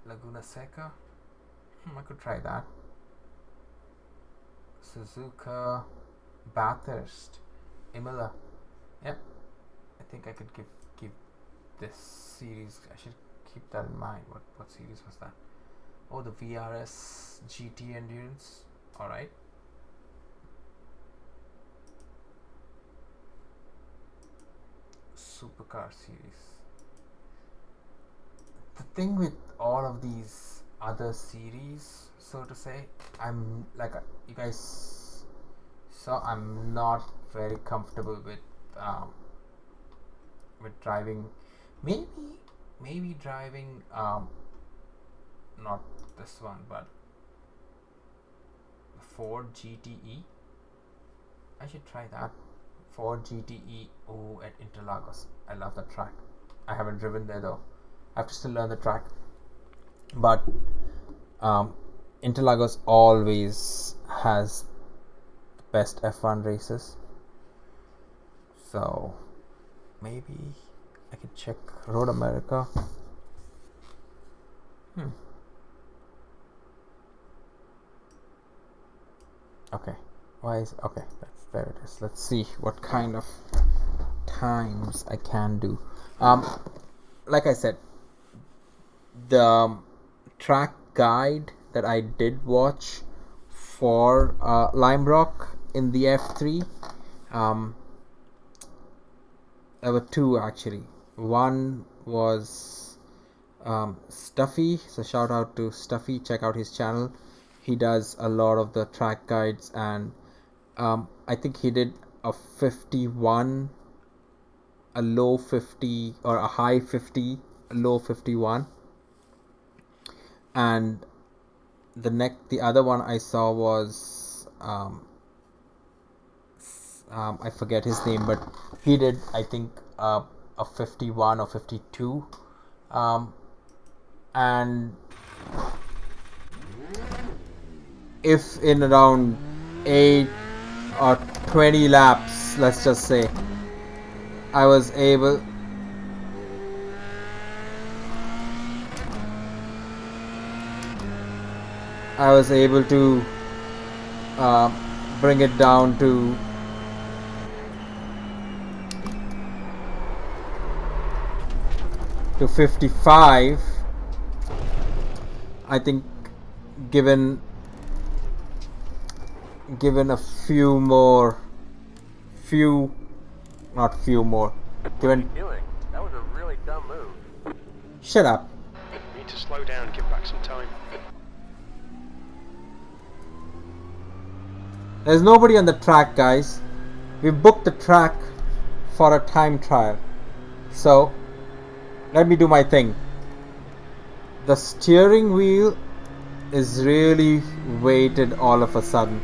A: Laguna Seca. I could try that. Suzuka, Bathurst, Imola. Yep, I think I could give this series. I should keep that in mind. What series was that? Oh, the VRS GT Endurance. All right. Supercar series. The thing with all of these other series, so to say, I'm like you guys saw, I'm not very comfortable with driving. Maybe driving not this one, but the Ford GTE. I should try that. Ford GTE. Oh, at Interlagos. I love the track. I haven't driven there though. I have to still learn the track. But Interlagos always has the best F1 races. So maybe I could check Road America. Okay. Why is okay? There it is. Let's see what kind of times I can do. Like I said, the track guide that I did watch for LimeRock in the F3, there were two actually. One was Stuffy, so shout out to Stuffy. Check out his channel. He does a lot of the track guides, and I think he did a 51, a low 50, or a high 50, a low 51. And the other one I saw was I forget his name, but he did, I think, a 51 or 52, and if in around 8 or 20 laps, let's just say, I was able to bring it down to to 55. I think given a few more, not few more, given,
C: Doing? That was a really dumb move.
A: shut up.
B: You need to slow down, give back some time.
A: There's nobody on the track, guys. We booked the track for a time trial. So, let me do my thing. The steering wheel is really weighted all of a sudden.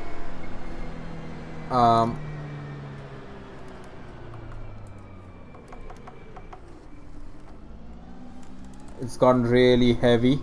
A: It's gone really heavy.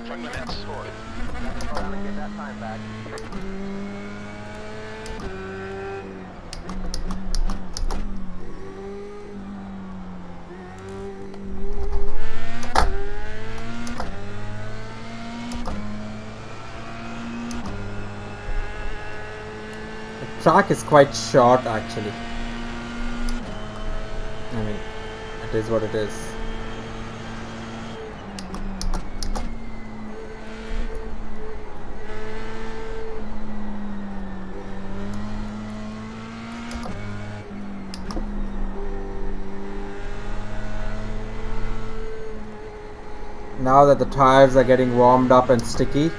B: Track limits.
C: Got to slow down and give that time back.
A: The track is quite short actually. I mean, it is what it is. Now that the tires are getting warmed up and sticky,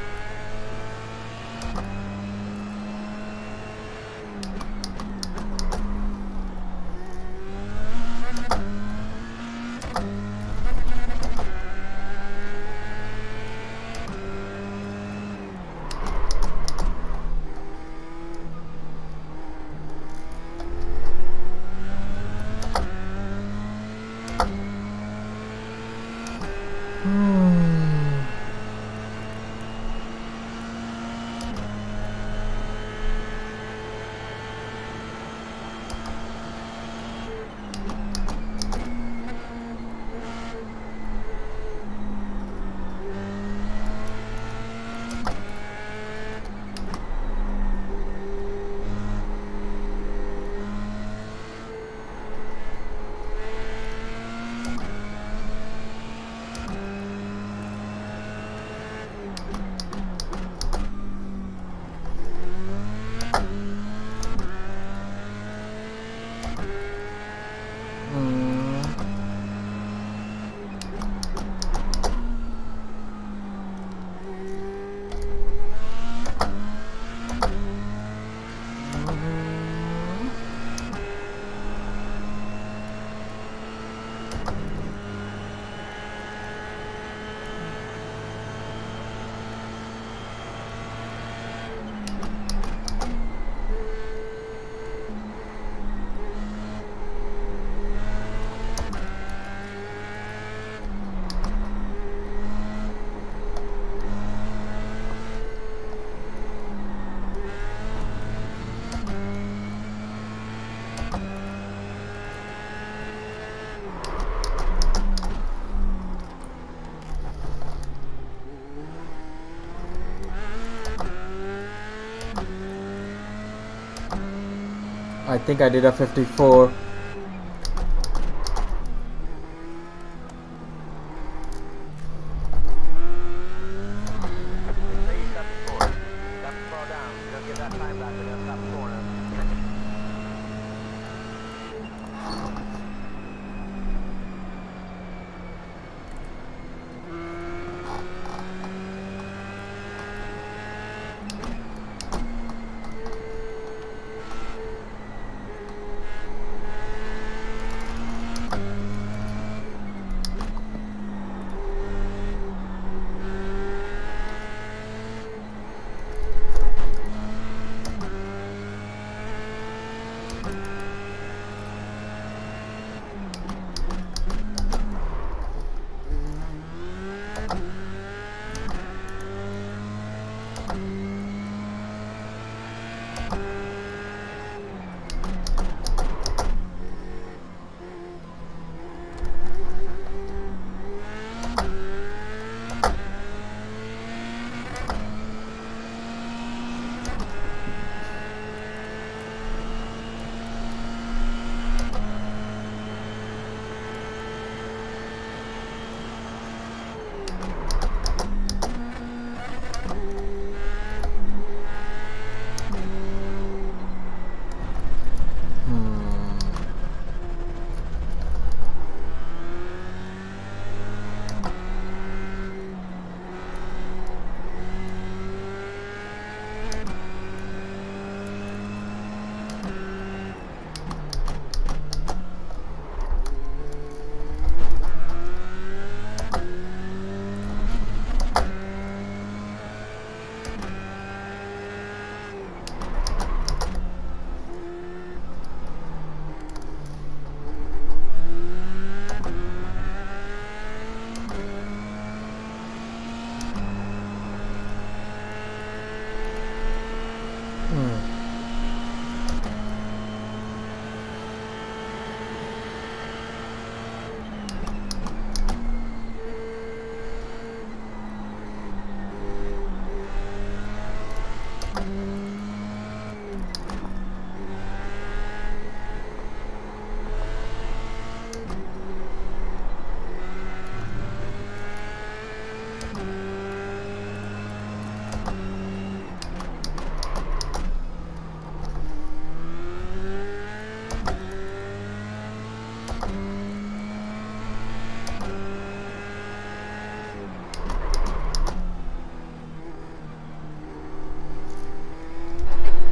A: I think I did a 54.
C: Say you shut the door. You got to slow down. You don't get that time back, they're gonna stop scoring us.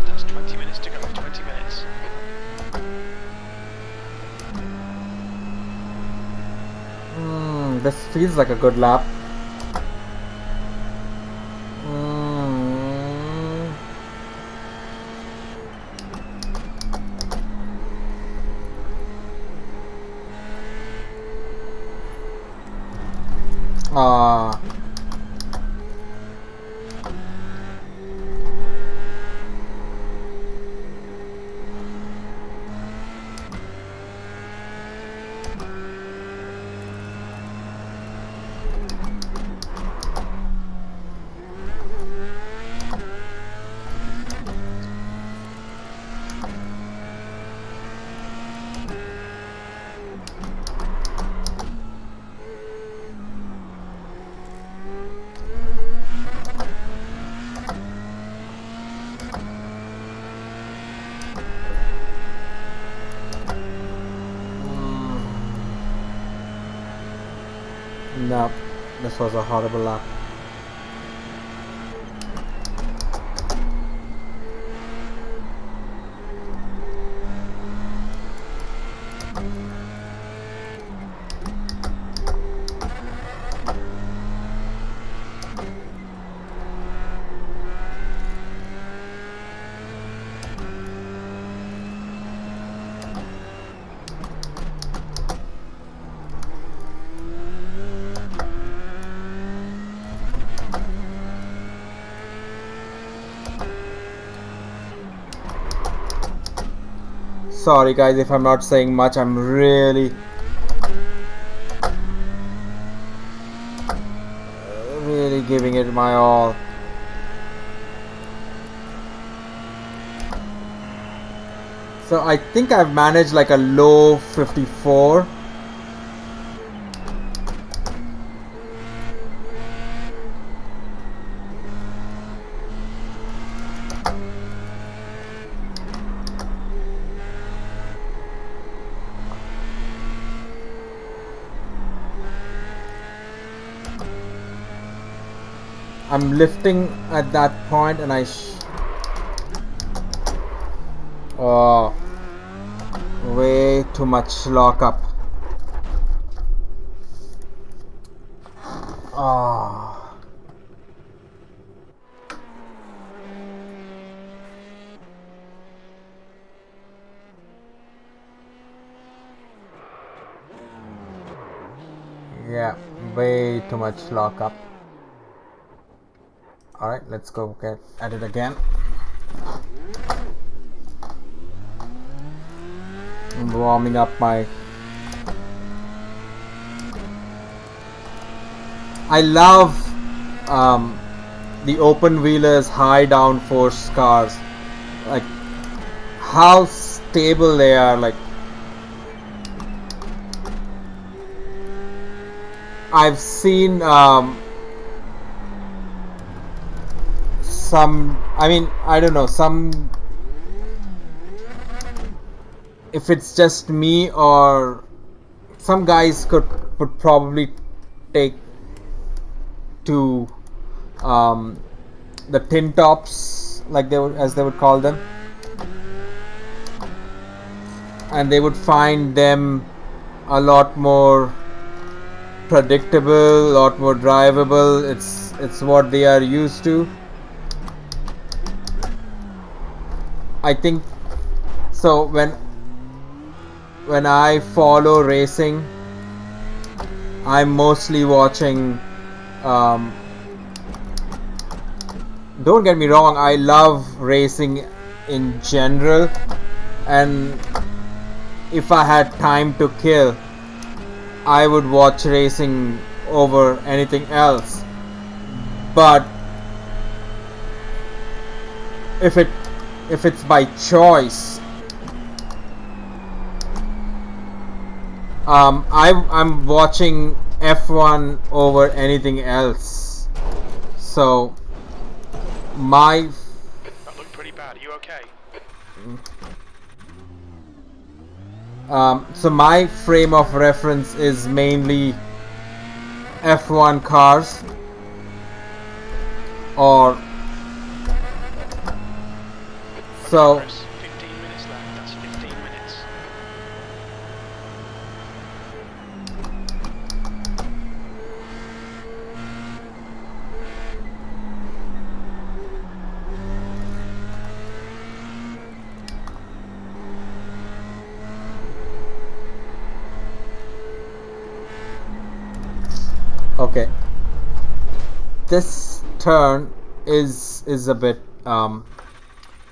B: That's 20 minutes to go, 20 minutes.
A: This feels like a good lap. Ah. No, this was a horrible lap. Sorry guys if I'm not saying much, I'm really giving it my all. So I think I've managed like a low 54. I'm lifting at that point and oh, way too much lockup. Oh. Yeah, way too much lockup. Alright, let's go get at it again. I'm warming up my... I love the open wheelers high downforce cars. Like how stable they are. Like I've seen some, I mean, I don't know, some, if it's just me or some guys would probably take to the tin tops, like they would, as they would call them, and they would find them a lot more predictable, a lot more drivable. It's what they are used to. I think so. When I follow racing, I'm mostly watching. Don't get me wrong, I love racing in general, and if I had time to kill, I would watch racing over anything else. But if it's by choice, I'm watching F1 over anything else. So my...
B: That looked pretty bad. Are you okay?
A: So my frame of reference is mainly F1 cars, or so.
B: 15 minutes left. That's 15 minutes.
A: Okay, this turn is a bit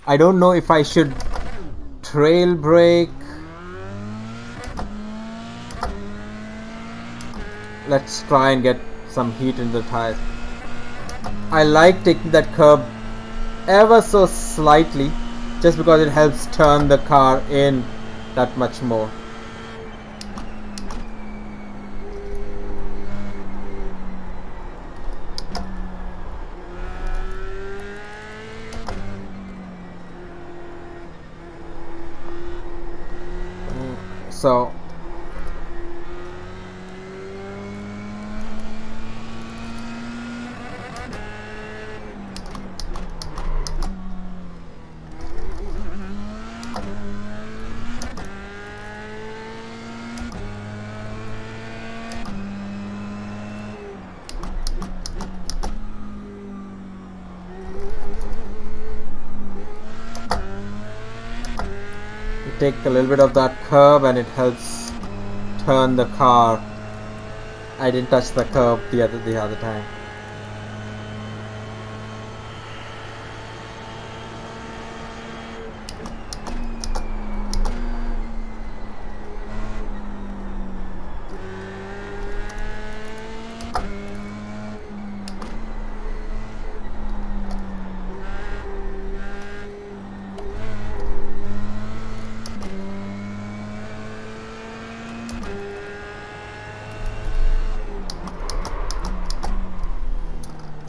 A: I don't know if I should trail brake. Let's try and get some heat in the tires. I like taking that curb ever so slightly just because it helps turn the car in that much more. So you take a little bit of that curb and it helps turn the car. I didn't touch the curb the other time.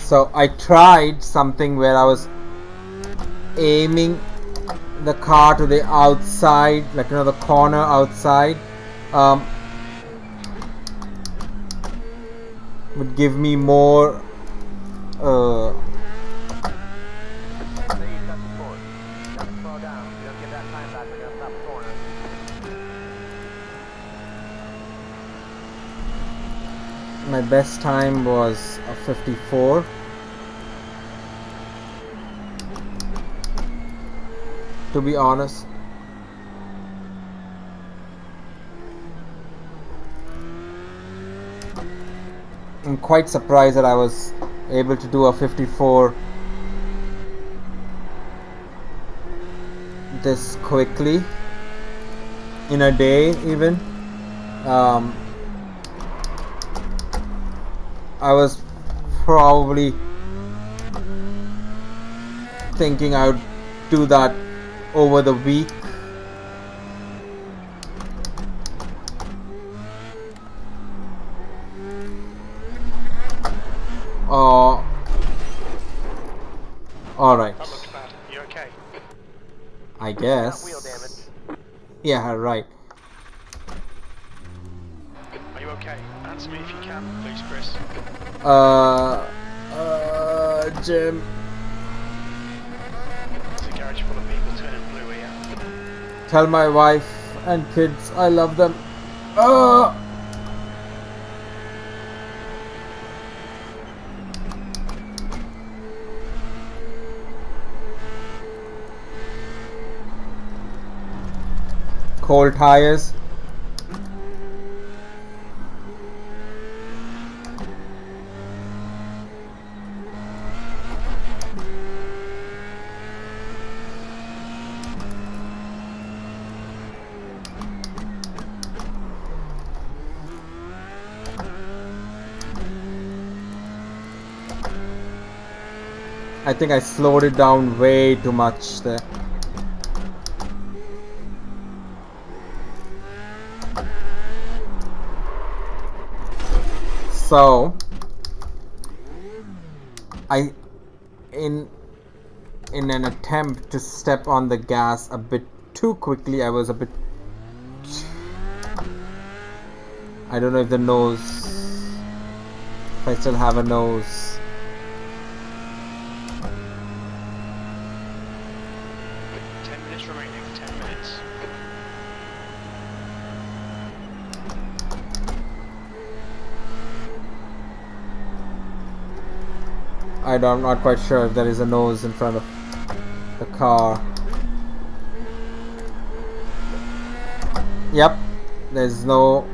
A: So I tried something where I was aiming the car to the outside, like the corner outside, would give me more
C: Say you cut the cord. You got to slow down. If you don't get that time back, we're gonna stop the corner.
A: my best time was a 54. To be honest. I'm quite surprised that I was able to do a 54 this quickly in a day even. I was probably thinking I would do that over the week. Alright.
B: That looked bad. You okay?
A: I
C: Got
A: guess.
C: wheel damage.
A: Yeah, right.
B: Are you okay? Answer me if you can, please, Chris.
A: Jim.
B: There's a garage full of people turning blue here.
A: Tell my wife and kids I love them. Cold tires. I think I slowed it down way too much there. So in an attempt to step on the gas a bit too quickly, I was a bit, I don't know if the nose, if I still have a nose.
B: 10 minutes remaining. 10 minutes.
A: I'm not quite sure if there is a nose in front of the car. Yep, there's no.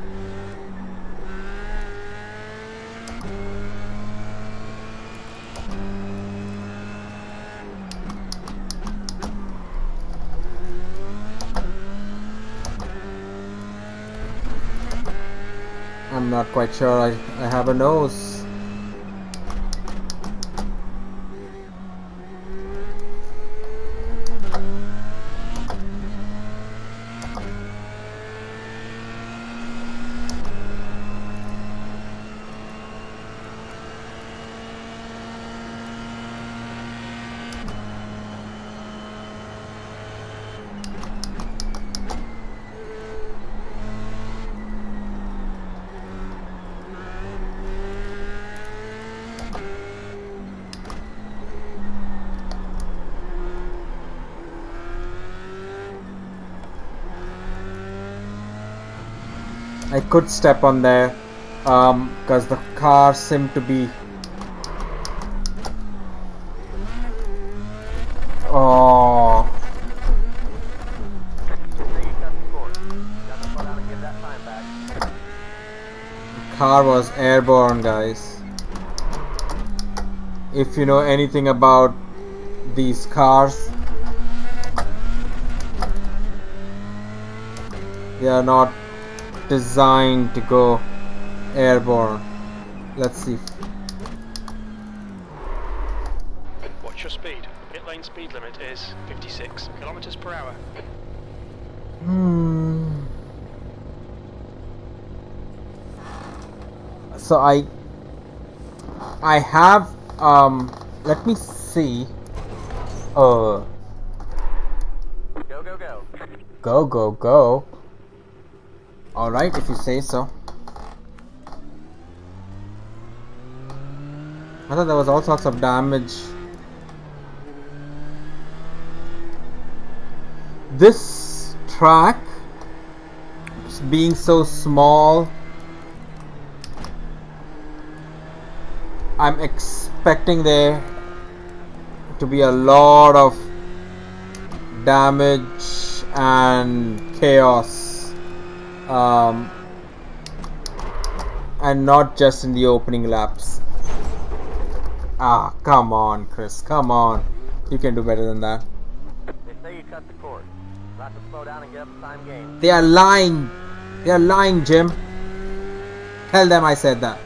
A: I'm not quite sure I have a nose. I could step on there because the car seemed to be
C: Say you cut the cord. Got to slow down and give that time back.
A: car was airborne, guys. If you know anything about these cars, they are not designed to go airborne. Let's see.
B: What's your speed? Pit lane speed limit is 56 kilometers per hour.
A: So I have Let me see.
C: Go, go, go.
A: Go, go, go. Alright, if you say so. I thought there was all sorts of damage. This track, being so small, I'm expecting there to be a lot of damage and chaos, and not just in the opening laps. Ah, come on, Chris, come on. You can do better than that.
C: They say you cut the cord. You'll have to slow down and get up the time gain.
A: They are lying. They are lying, Jim. Tell them I said that.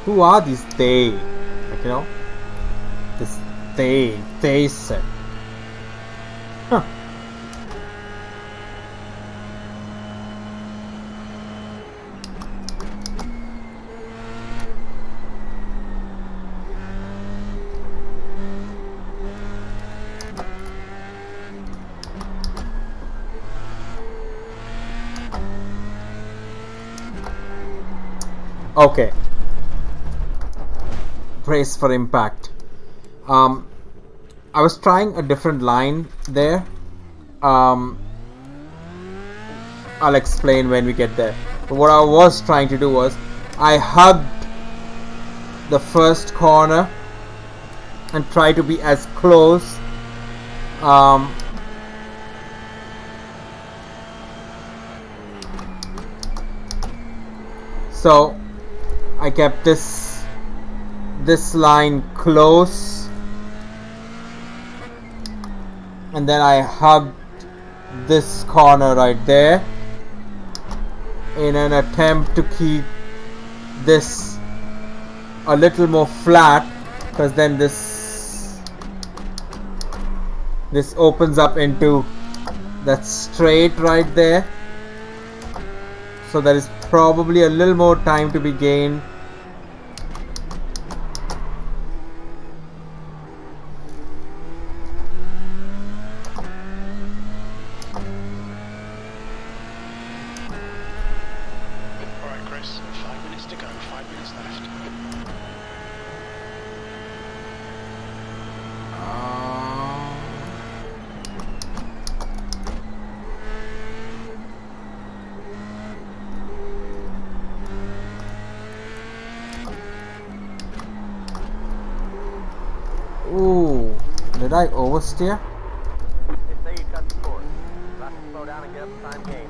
A: Who are these they? Like, you know? This they said. Huh. Okay. Brace for impact. I was trying a different line there. I'll explain when we get there. But what I was trying to do was I hugged the first corner and tried to be as close so I kept this line close, and then I hugged this corner right there in an attempt to keep this a little more flat, because then this opens up into that straight right there. So there is probably a little more time to be gained.
B: Alright, Chris, 5 minutes to go, 5 minutes left.
A: Ooh, did I oversteer?
C: They say you cut the cord. You'll have to slow down and get up the time gain.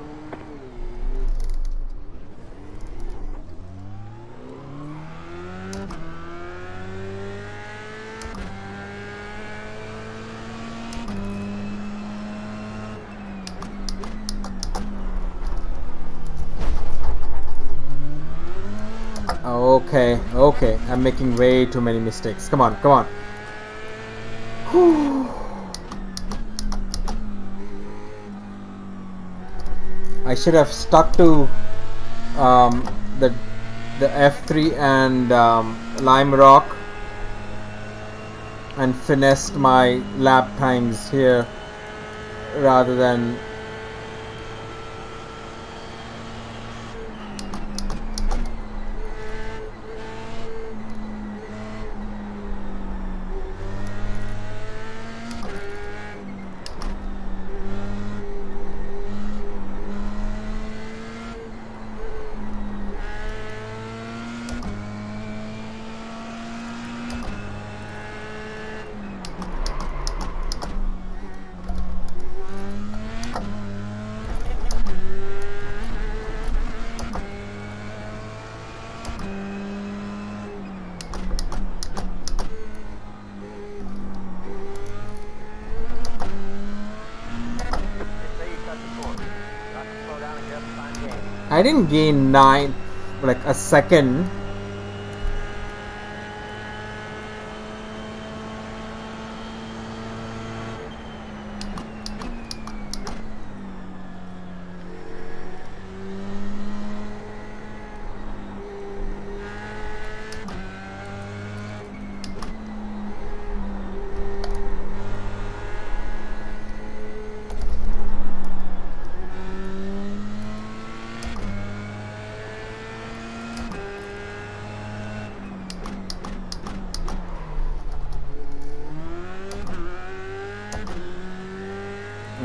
A: Okay, okay, I'm making way too many mistakes. Come on, come on. Whew. I should have stuck to the F3 and LimeRock and finessed my lap times here rather than I didn't gain 9, like a second.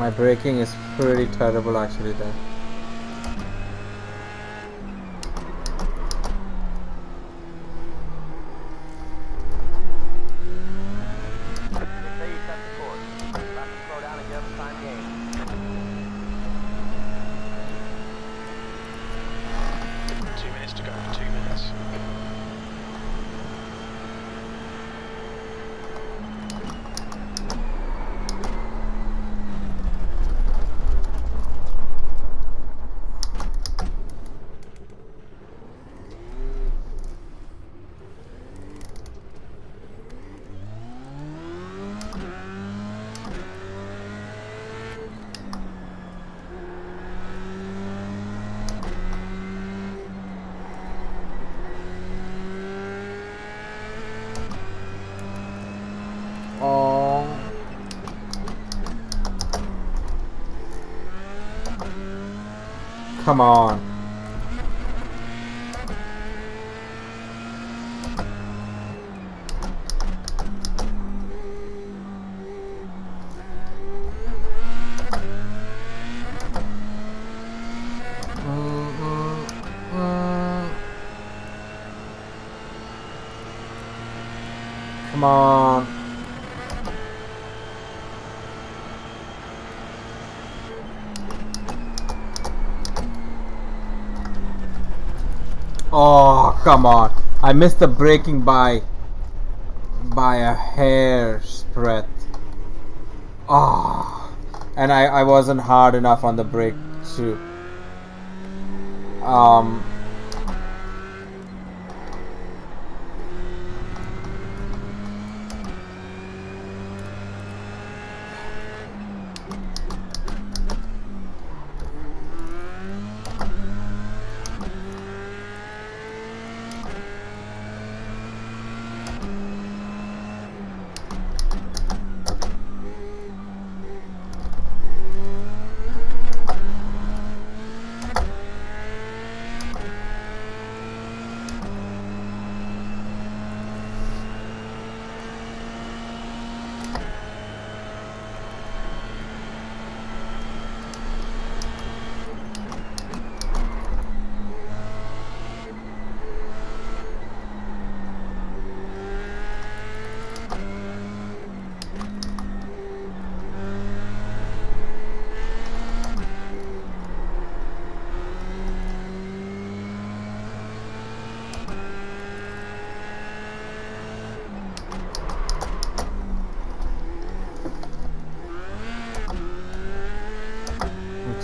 A: My braking is pretty terrible actually there.
C: They say you set the course. About to slow down and give us time gain.
B: Two minutes to go. 2 minutes.
A: Oh. Come on. Come on. Oh, come on. I missed the braking by a hair's breadth. Oh. And I wasn't hard enough on the brake too.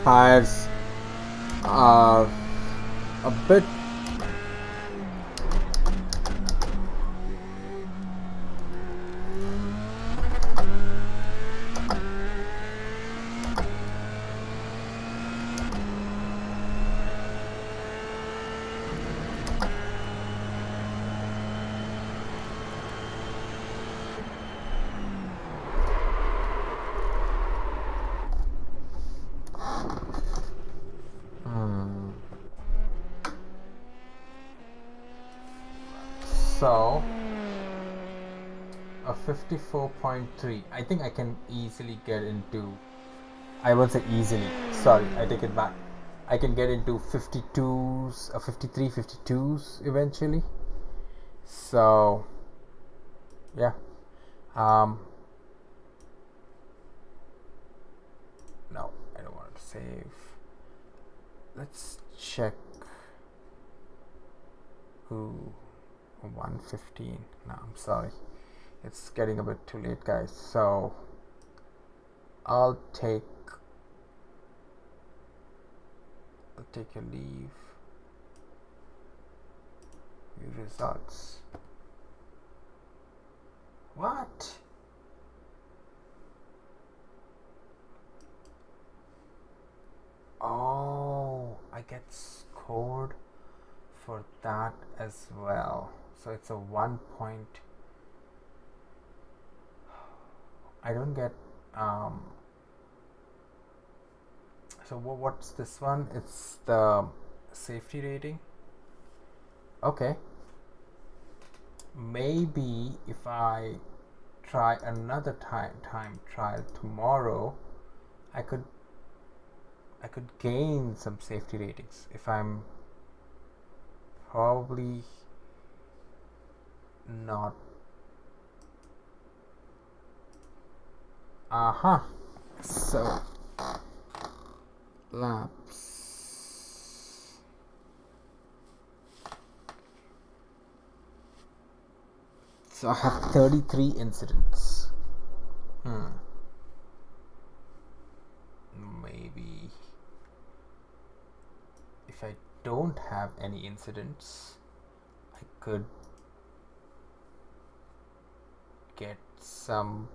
A: Tires are a bit so a 54.3. I think I can easily get into, I won't say easily, sorry, I take it back. I can get into 52s, 53, 52s eventually. So yeah, no, I don't want to save. Let's check. Ooh, 115. No, I'm sorry, it's getting a bit too late, guys. So I'll take a leave. View results. What? Oh, I get scored for that as well. So it's a 1 point. I don't get so what's this one? It's the safety rating. Okay, maybe if I try another time trial tomorrow, I could gain some safety ratings if I'm probably not. So laps. So I have 33 incidents. Maybe if I don't have any incidents, I could get some